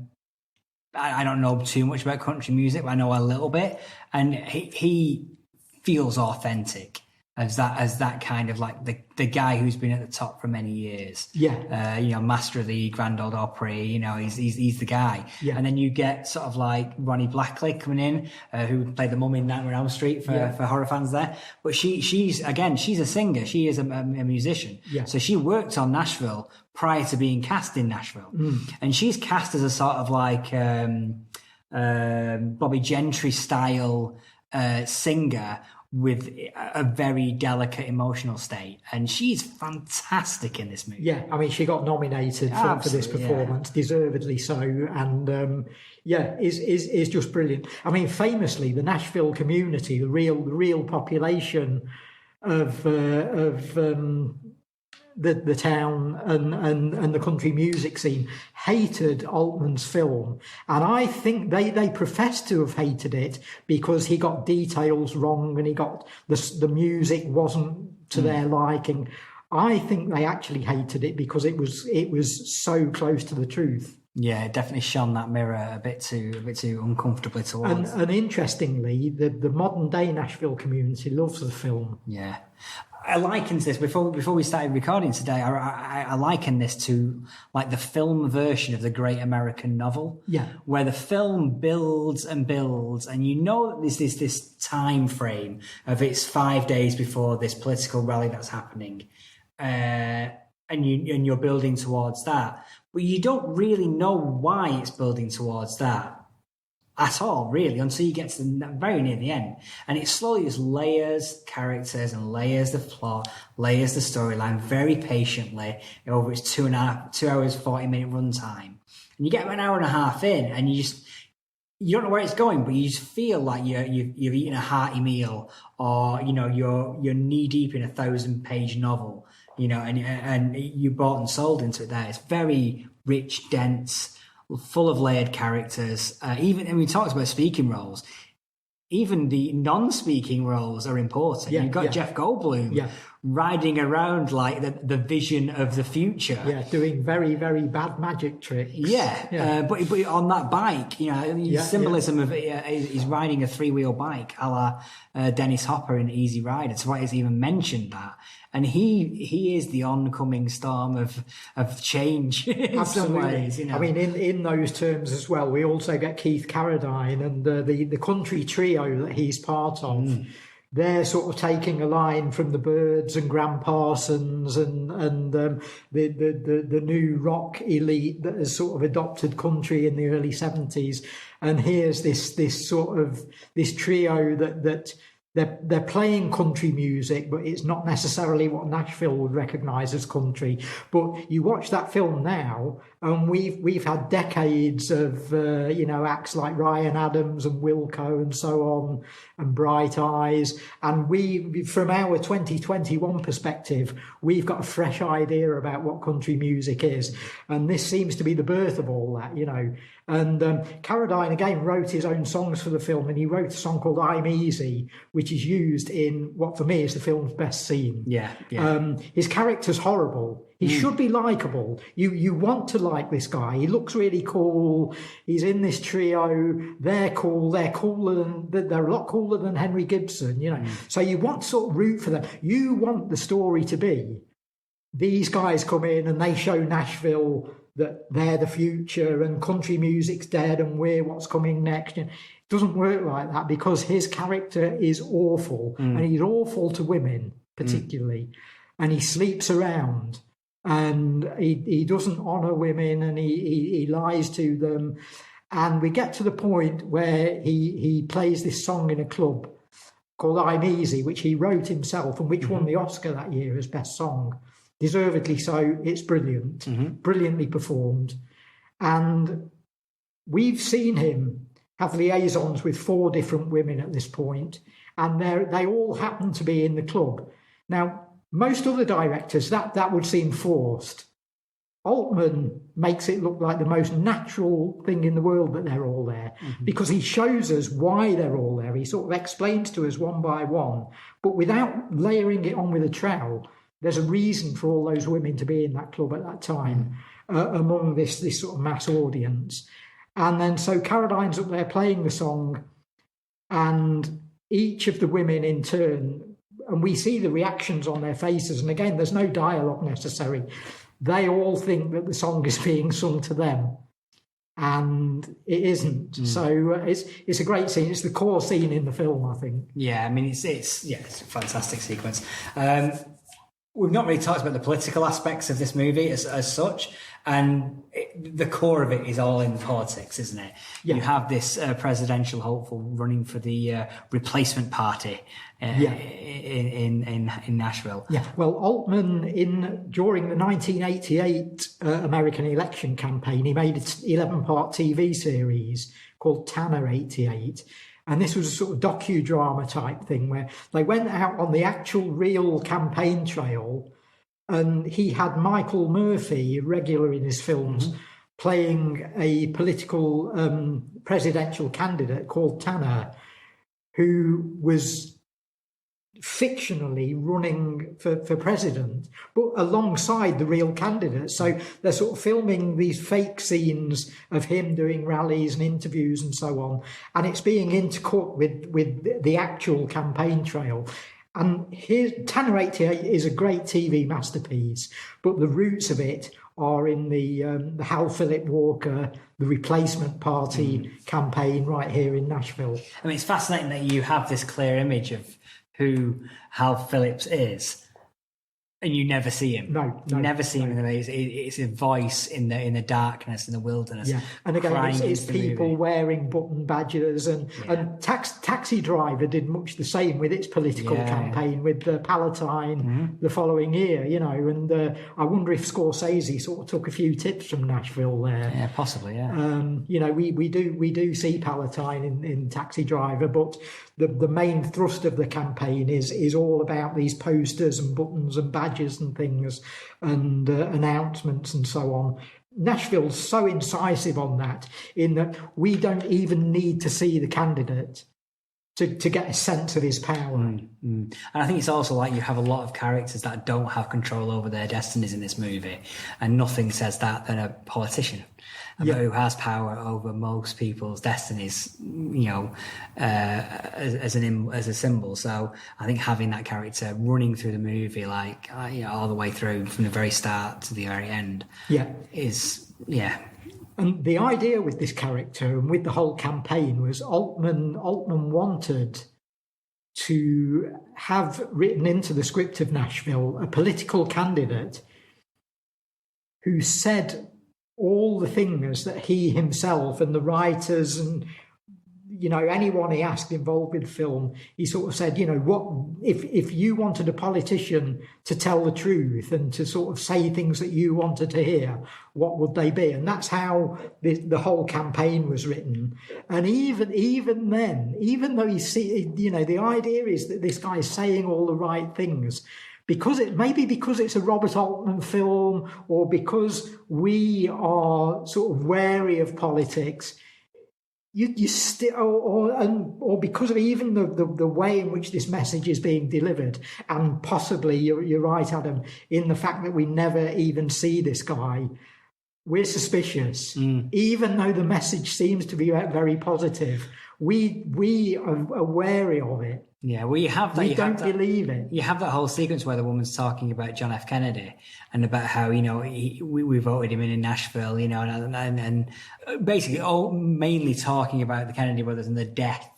Speaker 1: don't know too much about country music, but I know a little bit. And he feels authentic as that kind of like the guy who's been at the top for many years.
Speaker 2: Yeah.
Speaker 1: You know, master of the Grand Ole Opry, you know, he's the guy. Yeah. And then you get sort of like Ronnie Blackley coming in, who played the mum in Nightmare on Elm Street for horror fans there. But she's a singer. She is a musician. Yeah. So she worked on Nashville prior to being cast in Nashville. And she's cast as a sort of like Bobby Gentry style singer with a very delicate emotional state, and she's fantastic in this movie.
Speaker 2: Yeah, I mean, she got nominated for this performance, deservedly so, and is just brilliant. I mean, famously, the Nashville community, the real population of the town and the country music scene hated Altman's film, and I think they professed to have hated it because he got details wrong and he got the music wasn't to their liking. I think they actually hated it because it was so close to the truth.
Speaker 1: Yeah, it definitely shone that mirror a bit too uncomfortably towards.
Speaker 2: And interestingly, the modern day Nashville community loves the film.
Speaker 1: Yeah. I likened this before we started recording today. I liken this to like the film version of the Great American Novel, where the film builds and builds, and you know that there's this time frame of it's 5 days before this political rally that's happening, and you're building towards that, but you don't really know why it's building towards that at all, really, until you get to very near the end. And it slowly just layers characters and layers the plot, layers the storyline very patiently over its 2 hours, 40-minute runtime. And you get about an hour and a half in, and you don't know where it's going, but you just feel like you've eaten a hearty meal, or, you know, you're knee deep in a 1,000-page novel, you know, and you bought and sold into it there. It's very rich, dense, full of layered characters. And we talked about speaking roles. Even the non-speaking roles are important. You've got Jeff Goldblum riding around like the vision of the future.
Speaker 2: Yeah, doing very, very bad magic tricks.
Speaker 1: But on that bike, you know, symbolism of he's riding a 3-wheel bike, a la Dennis Hopper in Easy Rider. That's why he's even mentioned that. And he is the oncoming storm of change in some ways. You know?
Speaker 2: I mean, in those terms as well, we also get Keith Carradine and the country trio that he's part of. They're sort of taking a line from the Byrds and Gram Parsons and the new rock elite that has sort of adopted country in the early 70s. And here's this trio that they're playing country music, but it's not necessarily what Nashville would recognise as country. But you watch that film now, and we've had decades of acts like Ryan Adams and Wilco and so on, and Bright Eyes, and we, from our 2021 perspective, we've got a fresh idea about what country music is, and this seems to be the birth of all that, And Carradine again wrote his own songs for the film, and he wrote a song called "I'm Easy," which is used in what for me is the film's best scene.
Speaker 1: Yeah.
Speaker 2: His character's horrible. He should be likable. You want to like this guy. He looks really cool. He's in this trio. They're cool. They're a lot cooler than Henry Gibson. So you want to sort of root for them. You want the story to be these guys come in and they show Nashville that they're the future and country music's dead and we're what's coming next. It doesn't work like that because his character is awful, and he's awful to women particularly, and he sleeps around, and he doesn't honour women, and he lies to them. And we get to the point where he plays this song in a club called "I'm Easy," which he wrote himself and which won the Oscar that year as Best Song. Deservedly so. It's brilliant, brilliantly performed. And we've seen him have liaisons with 4 different women at this point, and they all happen to be in the club. Now, most other directors, that would seem forced. Altman makes it look like the most natural thing in the world that they're all there, because he shows us why they're all there. He sort of explains to us one by one, but without layering it on with a trowel. There's a reason for all those women to be in that club at that time, among this sort of mass audience. And then so Carradine's up there playing the song, and each of the women in turn, and we see the reactions on their faces. And again, there's no dialogue necessary. They all think that the song is being sung to them, and it isn't. So it's a great scene. It's the core scene in the film, I think.
Speaker 1: Yeah, I mean, it's a fantastic sequence. We've not really talked about the political aspects of this movie as such, and the core of it is all in politics, isn't it? Yeah. You have this presidential hopeful running for the replacement party in Nashville. Yeah,
Speaker 2: well, Altman, during the 1988 American election campaign, he made an 11-part TV series called Tanner 88. And this was a sort of docudrama type thing where they went out on the actual real campaign trail, and he had Michael Murphy, regular in his films, playing a political presidential candidate called Tanner, who was fictionally running for president, but alongside the real candidate. So they're sort of filming these fake scenes of him doing rallies and interviews and so on, and it's being intercut with the actual campaign trail. And Tanner 88 is a great TV masterpiece, but the roots of it are in the Hal Philip Walker, the replacement party campaign right here in Nashville.
Speaker 1: I mean, it's fascinating that you have this clear image of who Hal Phillips is, and you never see him. You never see him in the movie. It's a voice in the darkness, in the wilderness.
Speaker 2: Yeah, and again, it's people wearing button badges, and Taxi Driver did much the same with its political campaign with the Palatine the following year. And I wonder if Scorsese sort of took a few tips from Nashville there.
Speaker 1: Yeah, possibly. Yeah.
Speaker 2: We do see Palatine in Taxi Driver, but the main thrust of the campaign is all about these posters and buttons and badges and things and announcements and so on. Nashville's so incisive on that, in that we don't even need to see the candidate to get a sense of his power.
Speaker 1: And I think it's also like you have a lot of characters that don't have control over their destinies in this movie, and nothing says that than a politician who has power over most people's destinies, as a symbol. So I think having that character running through the movie, all the way through from the very start to the very end, is.
Speaker 2: And the idea with this character and with the whole campaign was Altman wanted to have written into the script of Nashville a political candidate who said all the things that he himself and the writers and anyone he asked involved with film, he sort of said, what if you wanted a politician to tell the truth and to sort of say things that you wanted to hear, what would they be? And that's how the whole campaign was written. And even then, even though the idea is that this guy's saying all the right things, because it's a Robert Altman film, or because we are sort of wary of politics, you still, or because of even the way in which this message is being delivered, and possibly you're right, Adam, in the fact that we never even see this guy, we're suspicious, even though the message seems to be very positive. We are wary of it.
Speaker 1: Yeah, well, you have that.
Speaker 2: We don't believe it.
Speaker 1: You have that whole sequence where the woman's talking about John F. Kennedy and about how, we voted him in Nashville, and basically mainly talking about the Kennedy brothers and the death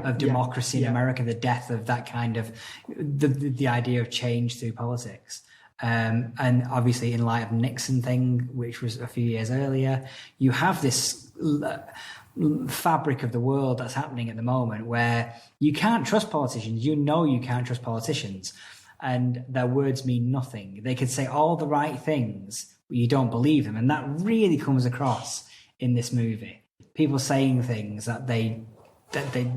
Speaker 1: of democracy in America, the death of that kind of, the idea of change through politics. And obviously in light of Nixon thing, which was a few years earlier, you have this fabric of the world that's happening at the moment where you can't trust politicians. You can't trust politicians, and their words mean nothing. They could say all the right things, but you don't believe them. And that really comes across in this movie. People saying things that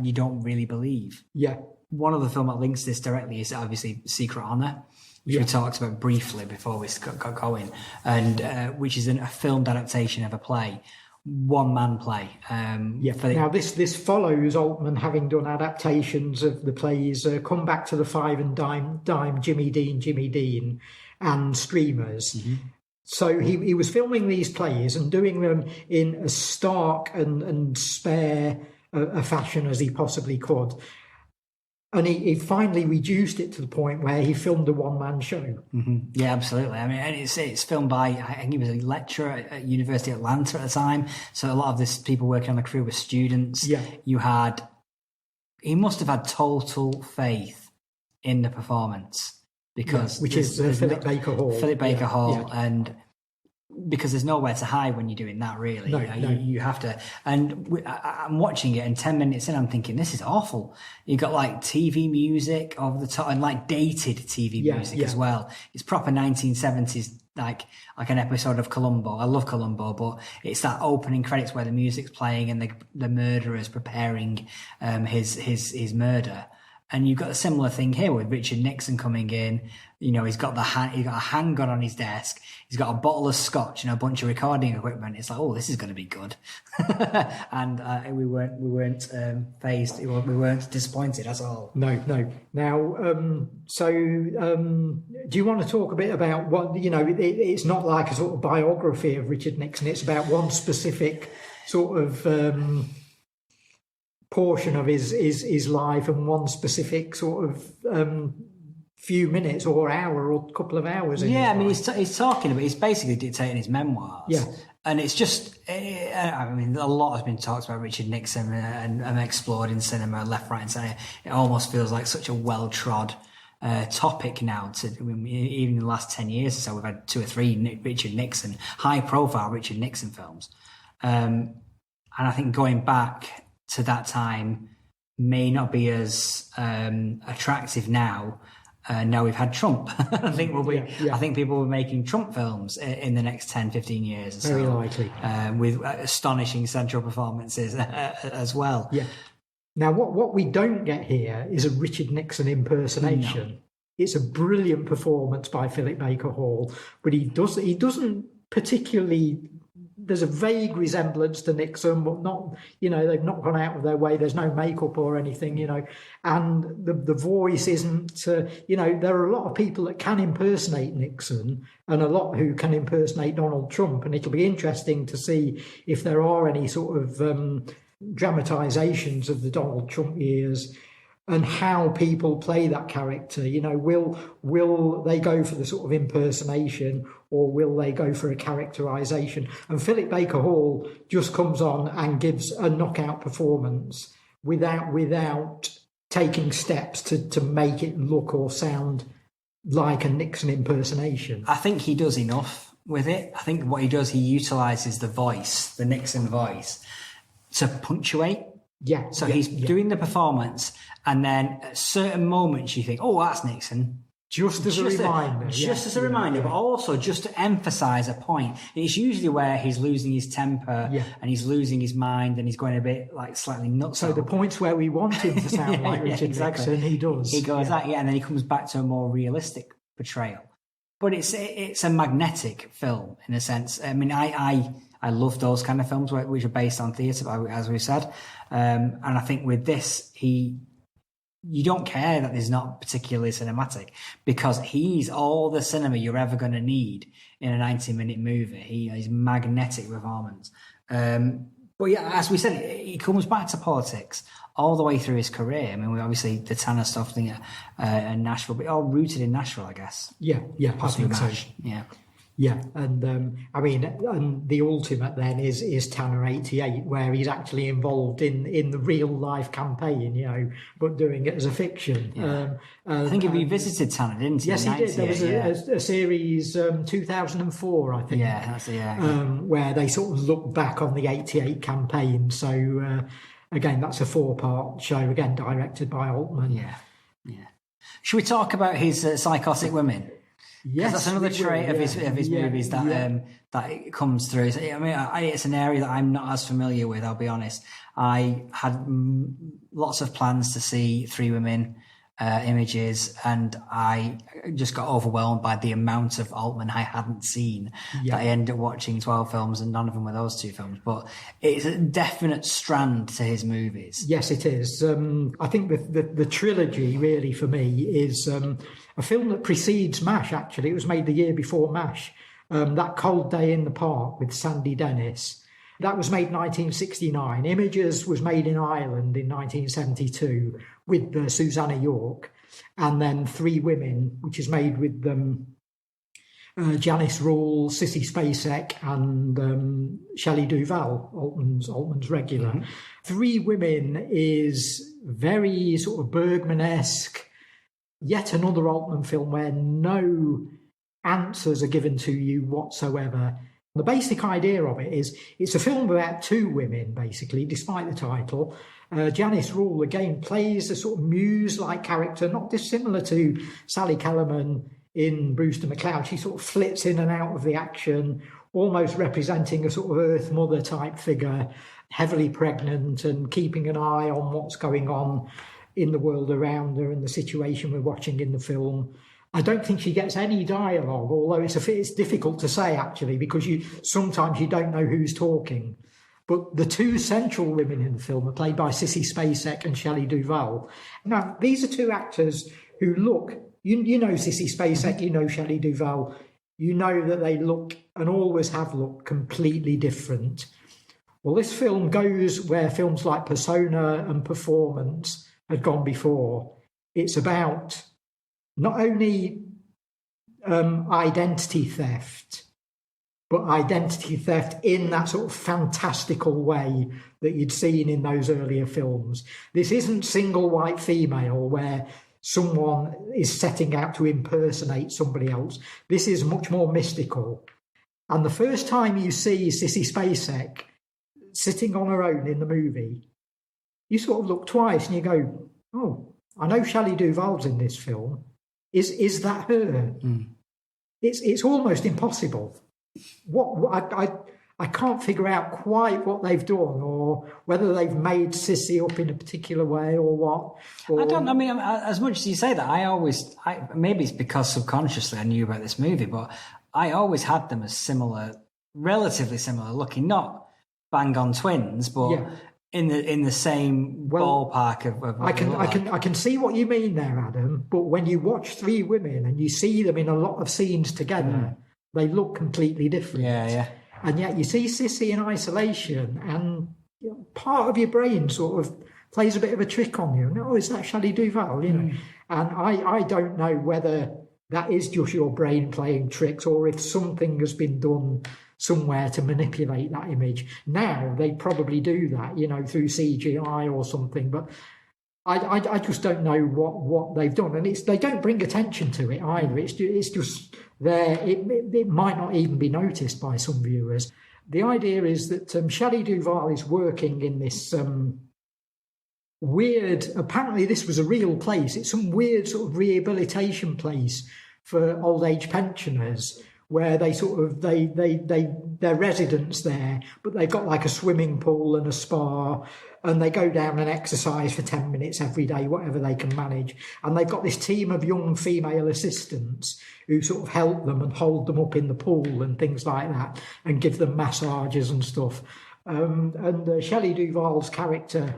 Speaker 1: you don't really believe.
Speaker 2: Yeah.
Speaker 1: One of the film that links this directly is obviously Secret Honor, which we talked about briefly before we got going, and which is a filmed adaptation of a play. One-man play.
Speaker 2: Now this follows Altman having done adaptations of the plays Come Back to the Five and Dime, Jimmy Dean, and Streamers. Mm-hmm. So he was filming these plays and doing them in as stark and spare a fashion as he possibly could. And he finally reduced it to the point where he filmed a one-man show.
Speaker 1: Mm-hmm. Yeah, absolutely. I mean, and it's filmed by, I think he was a lecturer at University of Atlanta at the time. So a lot of this people working on the crew were students.
Speaker 2: Yeah.
Speaker 1: He must have had total faith in the performance because
Speaker 2: which is Philip Baker Hall.
Speaker 1: And because there's nowhere to hide when you're doing that, really.
Speaker 2: No.
Speaker 1: You have to. And I'm watching it, and 10 minutes in, I'm thinking, this is awful. You've got like TV music over the top, and like dated TV music as well. It's proper 1970s, like an episode of Columbo. I love Columbo, but it's that opening credits where the music's playing and the murderer's preparing his murder. And you've got a similar thing here with Richard Nixon coming in. He's got a handgun on his desk. He's got a bottle of scotch and a bunch of recording equipment. It's like, oh, this is going to be good. And we weren't fazed. We weren't disappointed at all.
Speaker 2: No. Now, do you want to talk a bit about what, it's not like a sort of biography of Richard Nixon. It's about one specific sort of portion of his life and one specific sort of few minutes or hour or couple of hours.
Speaker 1: He's talking about, he's basically dictating his memoirs.
Speaker 2: Yeah.
Speaker 1: And it's just, a lot has been talked about Richard Nixon and explored in cinema left, right and centre. It almost feels like such a well-trod topic now. Even in the last 10 years or so, we've had 2 or 3 Richard Nixon, high-profile Richard Nixon films. And I think going back to that time may not be as attractive now. Now we've had Trump. I think I think people will be making Trump films in the next 10, 15 years or so.
Speaker 2: Very likely.
Speaker 1: With astonishing central performances as well.
Speaker 2: Yeah. Now, what we don't get here is a Richard Nixon impersonation. No. It's a brilliant performance by Philip Baker Hall, but he doesn't particularly. There's a vague resemblance to Nixon, but not, they've not gone out of their way. There's no makeup or anything, and the voice isn't, there are a lot of people that can impersonate Nixon and a lot who can impersonate Donald Trump. And it'll be interesting to see if there are any sort of dramatizations of the Donald Trump years and how people play that character. Will they go for the sort of impersonation or will they go for a characterization? And Philip Baker Hall just comes on and gives a knockout performance without taking steps to make it look or sound like a Nixon impersonation.
Speaker 1: I think he does enough with it. I think what he does, he utilizes the voice, the Nixon voice, to punctuate
Speaker 2: Yeah.
Speaker 1: So
Speaker 2: yeah,
Speaker 1: he's
Speaker 2: yeah.
Speaker 1: doing the performance, and then at certain moments you think, oh, that's Nixon.
Speaker 2: Just as a reminder.
Speaker 1: Just as a reminder, but also just to emphasise a point. It's usually where he's losing his temper and he's losing his mind and he's going a bit like slightly nuts.
Speaker 2: So the points where we want him to sound like Richard Nixon, he does.
Speaker 1: He goes that, and then he comes back to a more realistic portrayal. But it's a magnetic film in a sense. I mean, I love those kind of films which are based on theatre, as we said. And I think with this, you don't care that he's not particularly cinematic because he's all the cinema you're ever going to need in a 90-minute movie. He's magnetic performance. But yeah, as we said, he comes back to politics all the way through his career. I mean, we obviously the Tanner stuff thing in Nashville, but all rooted in Nashville, I guess.
Speaker 2: Yeah,
Speaker 1: possibly
Speaker 2: I think
Speaker 1: MASH.
Speaker 2: so.
Speaker 1: Yeah.
Speaker 2: Yeah, and I mean, and the ultimate then is Tanner 88, where he's actually involved in the real life campaign, but doing it as a fiction.
Speaker 1: Yeah. I think he revisited Tanner, didn't he?
Speaker 2: Yes, he did. There was a series 2004, I think.
Speaker 1: Yeah, that's
Speaker 2: where they sort of look back on the 88 campaign. So again, that's a 4-part show, again directed by Altman.
Speaker 1: Yeah. Should we talk about his psychotic women?
Speaker 2: Yes,
Speaker 1: that's another trait of his movies that it comes through. I mean, it's an area that I'm not as familiar with. I'll be honest. I had lots of plans to see Three Women images, and I just got overwhelmed by the amount of Altman I hadn't seen. That I ended up watching 12 films, and none of them were those 2 films. But it's a definite strand to his movies.
Speaker 2: Yes, it is. I think the trilogy really for me is a film that precedes MASH. Actually, it was made the year before MASH. That Cold Day in the Park with Sandy Dennis. That was made in 1969. Images was made in Ireland in 1972 with Susanna York. And then Three Women, which is made with Janice Rule, Sissy Spacek, and Shelley Duvall, Altman's regular. Mm-hmm. Three Women is very sort of Bergman-esque, yet another Altman film where no answers are given to you whatsoever. The basic idea of it is it's a film about 2 women, basically, despite the title. Janice Rule, again, plays a sort of muse-like character, not dissimilar to Sally Kellerman in Brewster McCloud. She sort of flits in and out of the action, almost representing a sort of Earth Mother type figure, heavily pregnant and keeping an eye on what's going on in the world around her and the situation we're watching in the film. I don't think she gets any dialogue, although it's difficult to say, actually, because sometimes you don't know who's talking. But the 2 central women in the film are played by Sissy Spacek and Shelley Duvall. Now, these are 2 actors who look, you know Sissy Spacek, you know Shelley Duvall, you know that they look and always have looked completely different. Well, this film goes where films like Persona and Performance had gone before. It's about not only identity theft, but identity theft in that sort of fantastical way that you'd seen in those earlier films. This isn't single white female where someone is setting out to impersonate somebody else. This is much more mystical. And the first time you see Sissy Spacek sitting on her own in the movie, you sort of look twice and you go, oh, I know Shelley Duvall's in this film. Is that her? Mm. It's almost impossible. I can't figure out quite what they've done, or whether they've made Sissy up in a particular way, or what.
Speaker 1: I mean, as much as you say that, maybe it's because subconsciously I knew about this movie, but I always had them as similar, relatively similar looking, not bang on twins, but. Yeah. In the same ballpark of
Speaker 2: I can see what you mean there, Adam. But when you watch Three Women and you see them in a lot of scenes together, they look completely different.
Speaker 1: Yeah.
Speaker 2: And yet you see Sissy in isolation, and part of your brain sort of plays a bit of a trick on you. No, is that Shelley Duvall? And I don't know whether that is just your brain playing tricks, or if something has been done somewhere to manipulate that image. Now they probably do that, through CGI or something. But I just don't know what they've done, and they don't bring attention to it either. It's just there. It might not even be noticed by some viewers. The idea is that Shelley Duvall is working in this weird. Apparently, this was a real place. It's some weird sort of rehabilitation place for old age pensioners, where they sort of they're residents there, but they've got like a swimming pool and a spa, and they go down and exercise for 10 minutes every day, whatever they can manage. And they've got this team of young female assistants who sort of help them and hold them up in the pool and things like that, and give them massages and stuff. And Shelley Duvall's character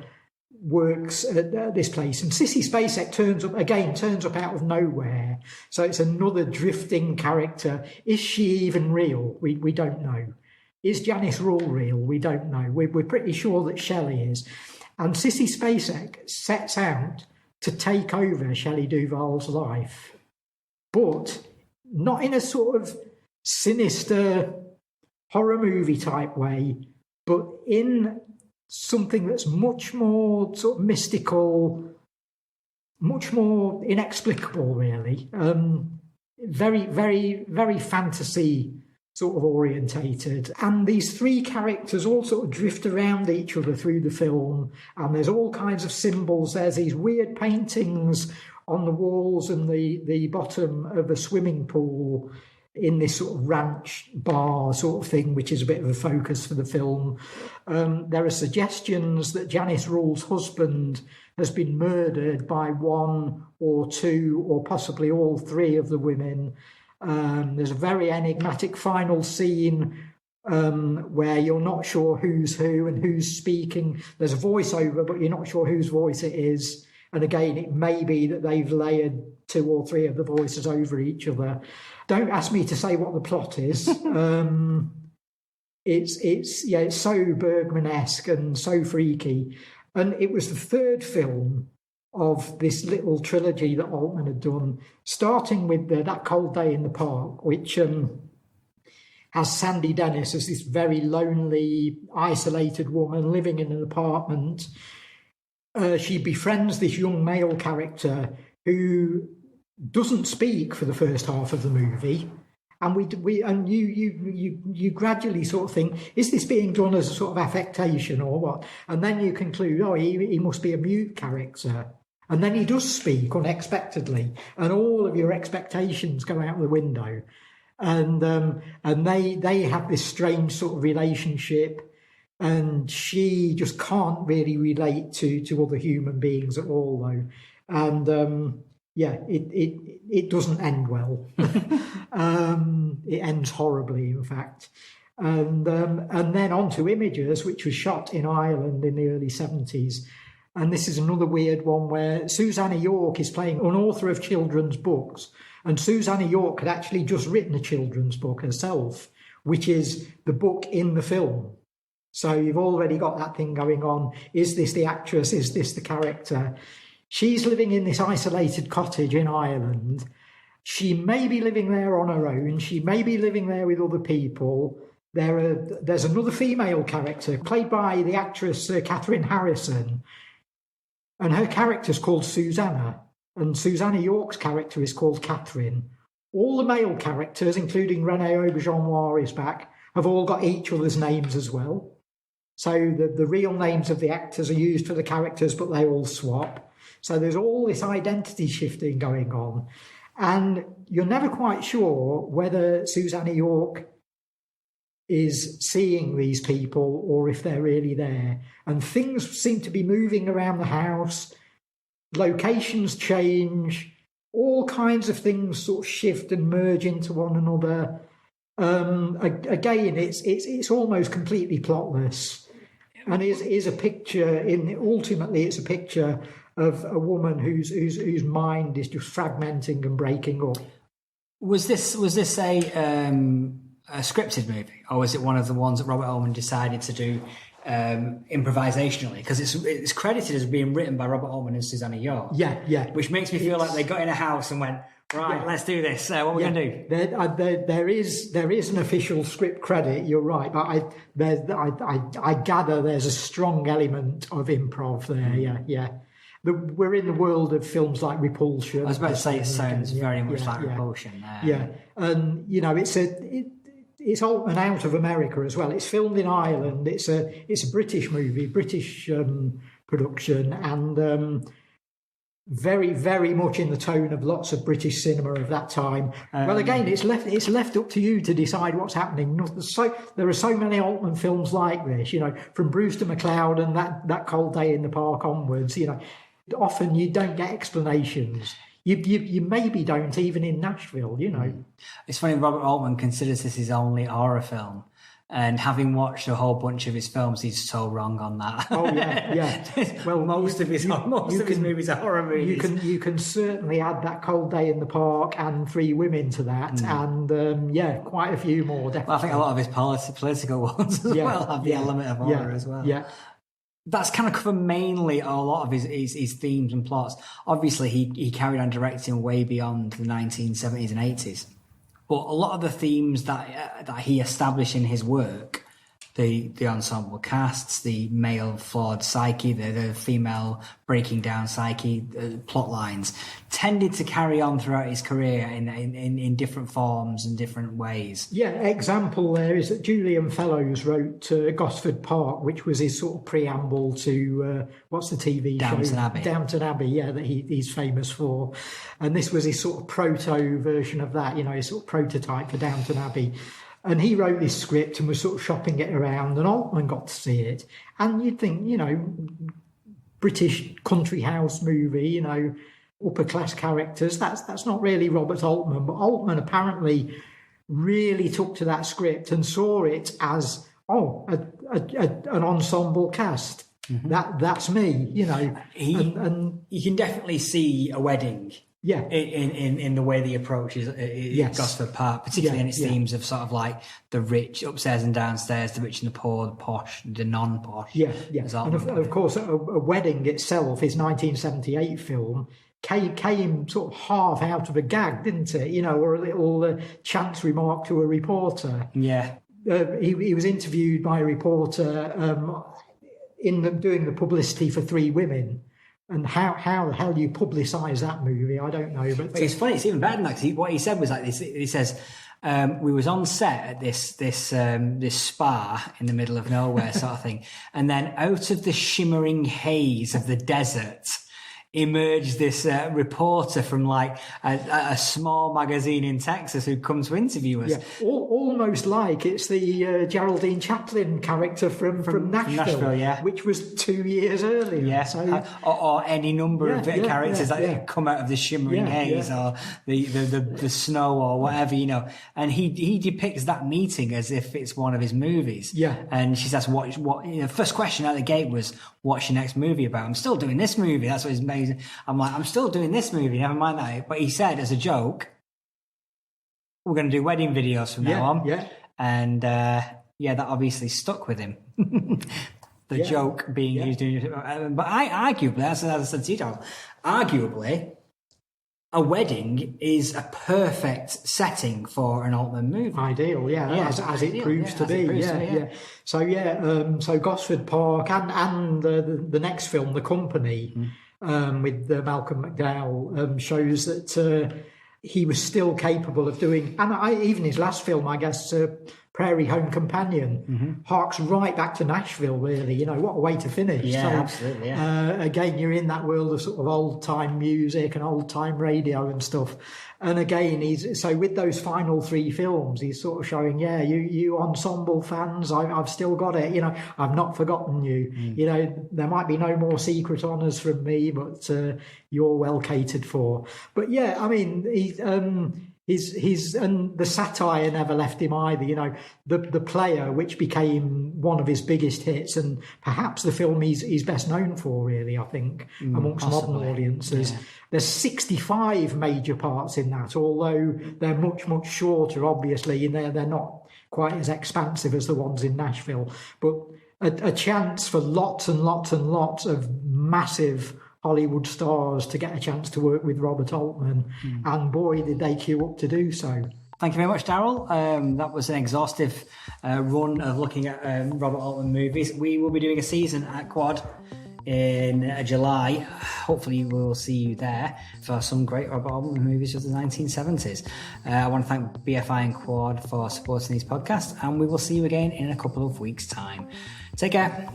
Speaker 2: works at this place, and Sissy Spacek turns up out of nowhere. So it's another drifting character. Is she even real? We don't know. Is Janice Rule real? We don't know. We're pretty sure that Shelley is. And Sissy Spacek sets out to take over Shelley Duvall's life, but not in a sort of sinister horror movie type way, but in something that's much more sort of mystical, much more inexplicable, really. Very, very, very fantasy sort of orientated. And these three characters all sort of drift around each other through the film, and there's all kinds of symbols. There's these weird paintings on the walls and the bottom of a swimming pool in this sort of ranch bar sort of thing, which is a bit of a focus for the film. There are suggestions that Janice Rule's husband has been murdered by one or two or possibly all three of the women. There's a very enigmatic final scene where you're not sure who's who and who's speaking. There's a voiceover, but you're not sure whose voice it is. And again, it may be that they've layered two or three of the voices over each other. Don't ask me to say what the plot is. It's so Bergman-esque and so freaky. And it was the third film of this little trilogy that Altman had done, starting with That Cold Day in the Park, which has Sandy Dennis as this very lonely, isolated woman living in an apartment. She befriends this young male character who doesn't speak for the first half of the movie, and you gradually sort of think, is this being done as a sort of affectation or what? And then you conclude, oh, he must be a mute character, and then he does speak unexpectedly, and all of your expectations go out the window, and they have this strange sort of relationship. And she just can't really relate to other human beings at all, though. And it doesn't end well. It ends horribly, in fact. And then on to Images, which was shot in Ireland in the early 70s. And this is another weird one where Susanna York is playing an author of children's books. And Susanna York had actually just written a children's book herself, which is the book in the film. So you've already got that thing going on. Is this the actress? Is this the character? She's living in this isolated cottage in Ireland. She may be living there on her own. She may be living there with other people. There's another female character played by the actress Catherine Harrison. And her character's called Susanna. And Susanna York's character is called Catherine. All the male characters, including René Auberjonois is back, have all got each other's names as well. So the real names of the actors are used for the characters, but they all swap. So there's all this identity shifting going on. And you're never quite sure whether Susanna York is seeing these people or if they're really there. And things seem to be moving around the house. Locations change. All kinds of things sort of shift and merge into one another. Again, it's almost completely plotless. And is a picture ultimately it's a picture of a woman whose mind is just fragmenting and breaking up.
Speaker 1: Was this a scripted movie, or was it one of the ones that Robert Altman decided to do improvisationally? Because it's credited as being written by Robert Altman and Susanna York.
Speaker 2: Yeah.
Speaker 1: Which makes me feel like they got in a house and went, right, let's do this. What are we going to do?
Speaker 2: There is an official script credit. You're right, but I gather there's a strong element of improv there. Yeah. We're in the world of films like Repulsion.
Speaker 1: I was about to say it sounds very much like Repulsion.
Speaker 2: Yeah, and it's Altman out of America as well. It's filmed in Ireland. It's a British movie, British production, and very, very much in the tone of lots of British cinema of that time. Well, again, it's left up to you to decide what's happening. So there are so many Altman films like this, from Brewster McCloud and that Cold Day in the Park onwards. Often you don't get explanations. You maybe don't even in Nashville.
Speaker 1: It's funny. Robert Altman considers this his only horror film. And having watched a whole bunch of his films, he's so wrong on that.
Speaker 2: Oh yeah.
Speaker 1: Well, most of his movies are horror movies.
Speaker 2: You can certainly add that Cold Day in the Park and Three Women to that, and quite a few more. Definitely.
Speaker 1: Well, I think a lot of his political ones as well have the element of horror as well.
Speaker 2: Yeah.
Speaker 1: That's kind of covered mainly a lot of his themes and plots. Obviously, he carried on directing way beyond the 1970s and 80s. But a lot of the themes that he established in his work, the ensemble casts, the male flawed psyche, the female breaking down psyche, plot lines, tended to carry on throughout his career in different forms and different ways. Yeah,
Speaker 2: example there is that Julian Fellows wrote Gosford Park, which was his sort of preamble to, what's the TV
Speaker 1: Downton
Speaker 2: show?
Speaker 1: Abbey.
Speaker 2: Downton Abbey, that he's famous for. And this was his sort of proto version of that, his sort of prototype for Downton Abbey. And he wrote this script and was sort of shopping it around, and Altman got to see it. And you'd think, British country house movie, upper class characters. That's not really Robert Altman, but Altman apparently really took to that script and saw it as an ensemble cast. Mm-hmm. That's me,
Speaker 1: and you can definitely see a wedding.
Speaker 2: Yeah,
Speaker 1: in the way the approach is Gosford Park, particularly in its themes of sort of like the rich upstairs and downstairs, the rich and the poor, the posh, the non-posh.
Speaker 2: Yeah. And of course, a wedding itself, his 1978 film, came sort of half out of a gag, didn't it? Or a little chance remark to a reporter.
Speaker 1: Yeah.
Speaker 2: He was interviewed by a reporter doing the publicity for Three Women. And how the hell do you publicise that movie? I don't know. But
Speaker 1: it's funny. It's even better than that. Because what he said was like this. He says, we was on set at this spa in the middle of nowhere sort of thing. And then out of the shimmering haze of the desert emerged this reporter from like a small magazine in Texas who come to interview us.
Speaker 2: Yeah. Almost like it's the Geraldine Chaplin character from Nashville, which was 2 years earlier.
Speaker 1: Yeah, so, or any number of characters that come out of the shimmering haze or the snow or whatever, And he depicts that meeting as if it's one of his movies.
Speaker 2: Yeah.
Speaker 1: And she says, what first question out the gate was, what's your next movie about? I'm still doing this movie. That's what he's amazing. I'm like, I'm still doing this movie, never mind that. But he said as a joke, we're going to do wedding videos from now on.
Speaker 2: Yeah.
Speaker 1: And that obviously stuck with him. The joke being he's doing it. But arguably, as I said to you, arguably, a wedding is a perfect setting for an Altman movie.
Speaker 2: Ideal, as it proves to be. So Gosford Park and the next film, The Company, with Malcolm McDowell, shows that he was still capable of doing, and even his last film, I guess, Prairie Home Companion, harks right back to Nashville, really. What a way to finish.
Speaker 1: Yeah,
Speaker 2: so,
Speaker 1: absolutely. Yeah.
Speaker 2: Again, you're in that world of sort of old-time music and old-time radio and stuff. And again, so with those final three films, he's sort of showing, you ensemble fans, I've still got it. I've not forgotten you. There might be no more secret honours from me, but you're well catered for. But His and the satire never left him either. The Player, which became one of his biggest hits, and perhaps the film he's best known for, really, I think, amongst
Speaker 1: possibly.
Speaker 2: modern audiences.
Speaker 1: Yeah.
Speaker 2: There's 65 major parts in that, although they're much, much shorter, obviously. They're not quite as expansive as the ones in Nashville. But a chance for lots and lots and lots of massive Hollywood stars to get a chance to work with Robert Altman, and boy, did they queue up to do so.
Speaker 1: Thank you very much, Daryl. That was an exhaustive run of looking at Robert Altman movies. We will be doing a season at Quad in July. Hopefully we'll see you there for some great Robert Altman movies of the 1970s. I want to thank BFI and Quad for supporting these podcasts, and we will see you again in a couple of weeks' time. Take care.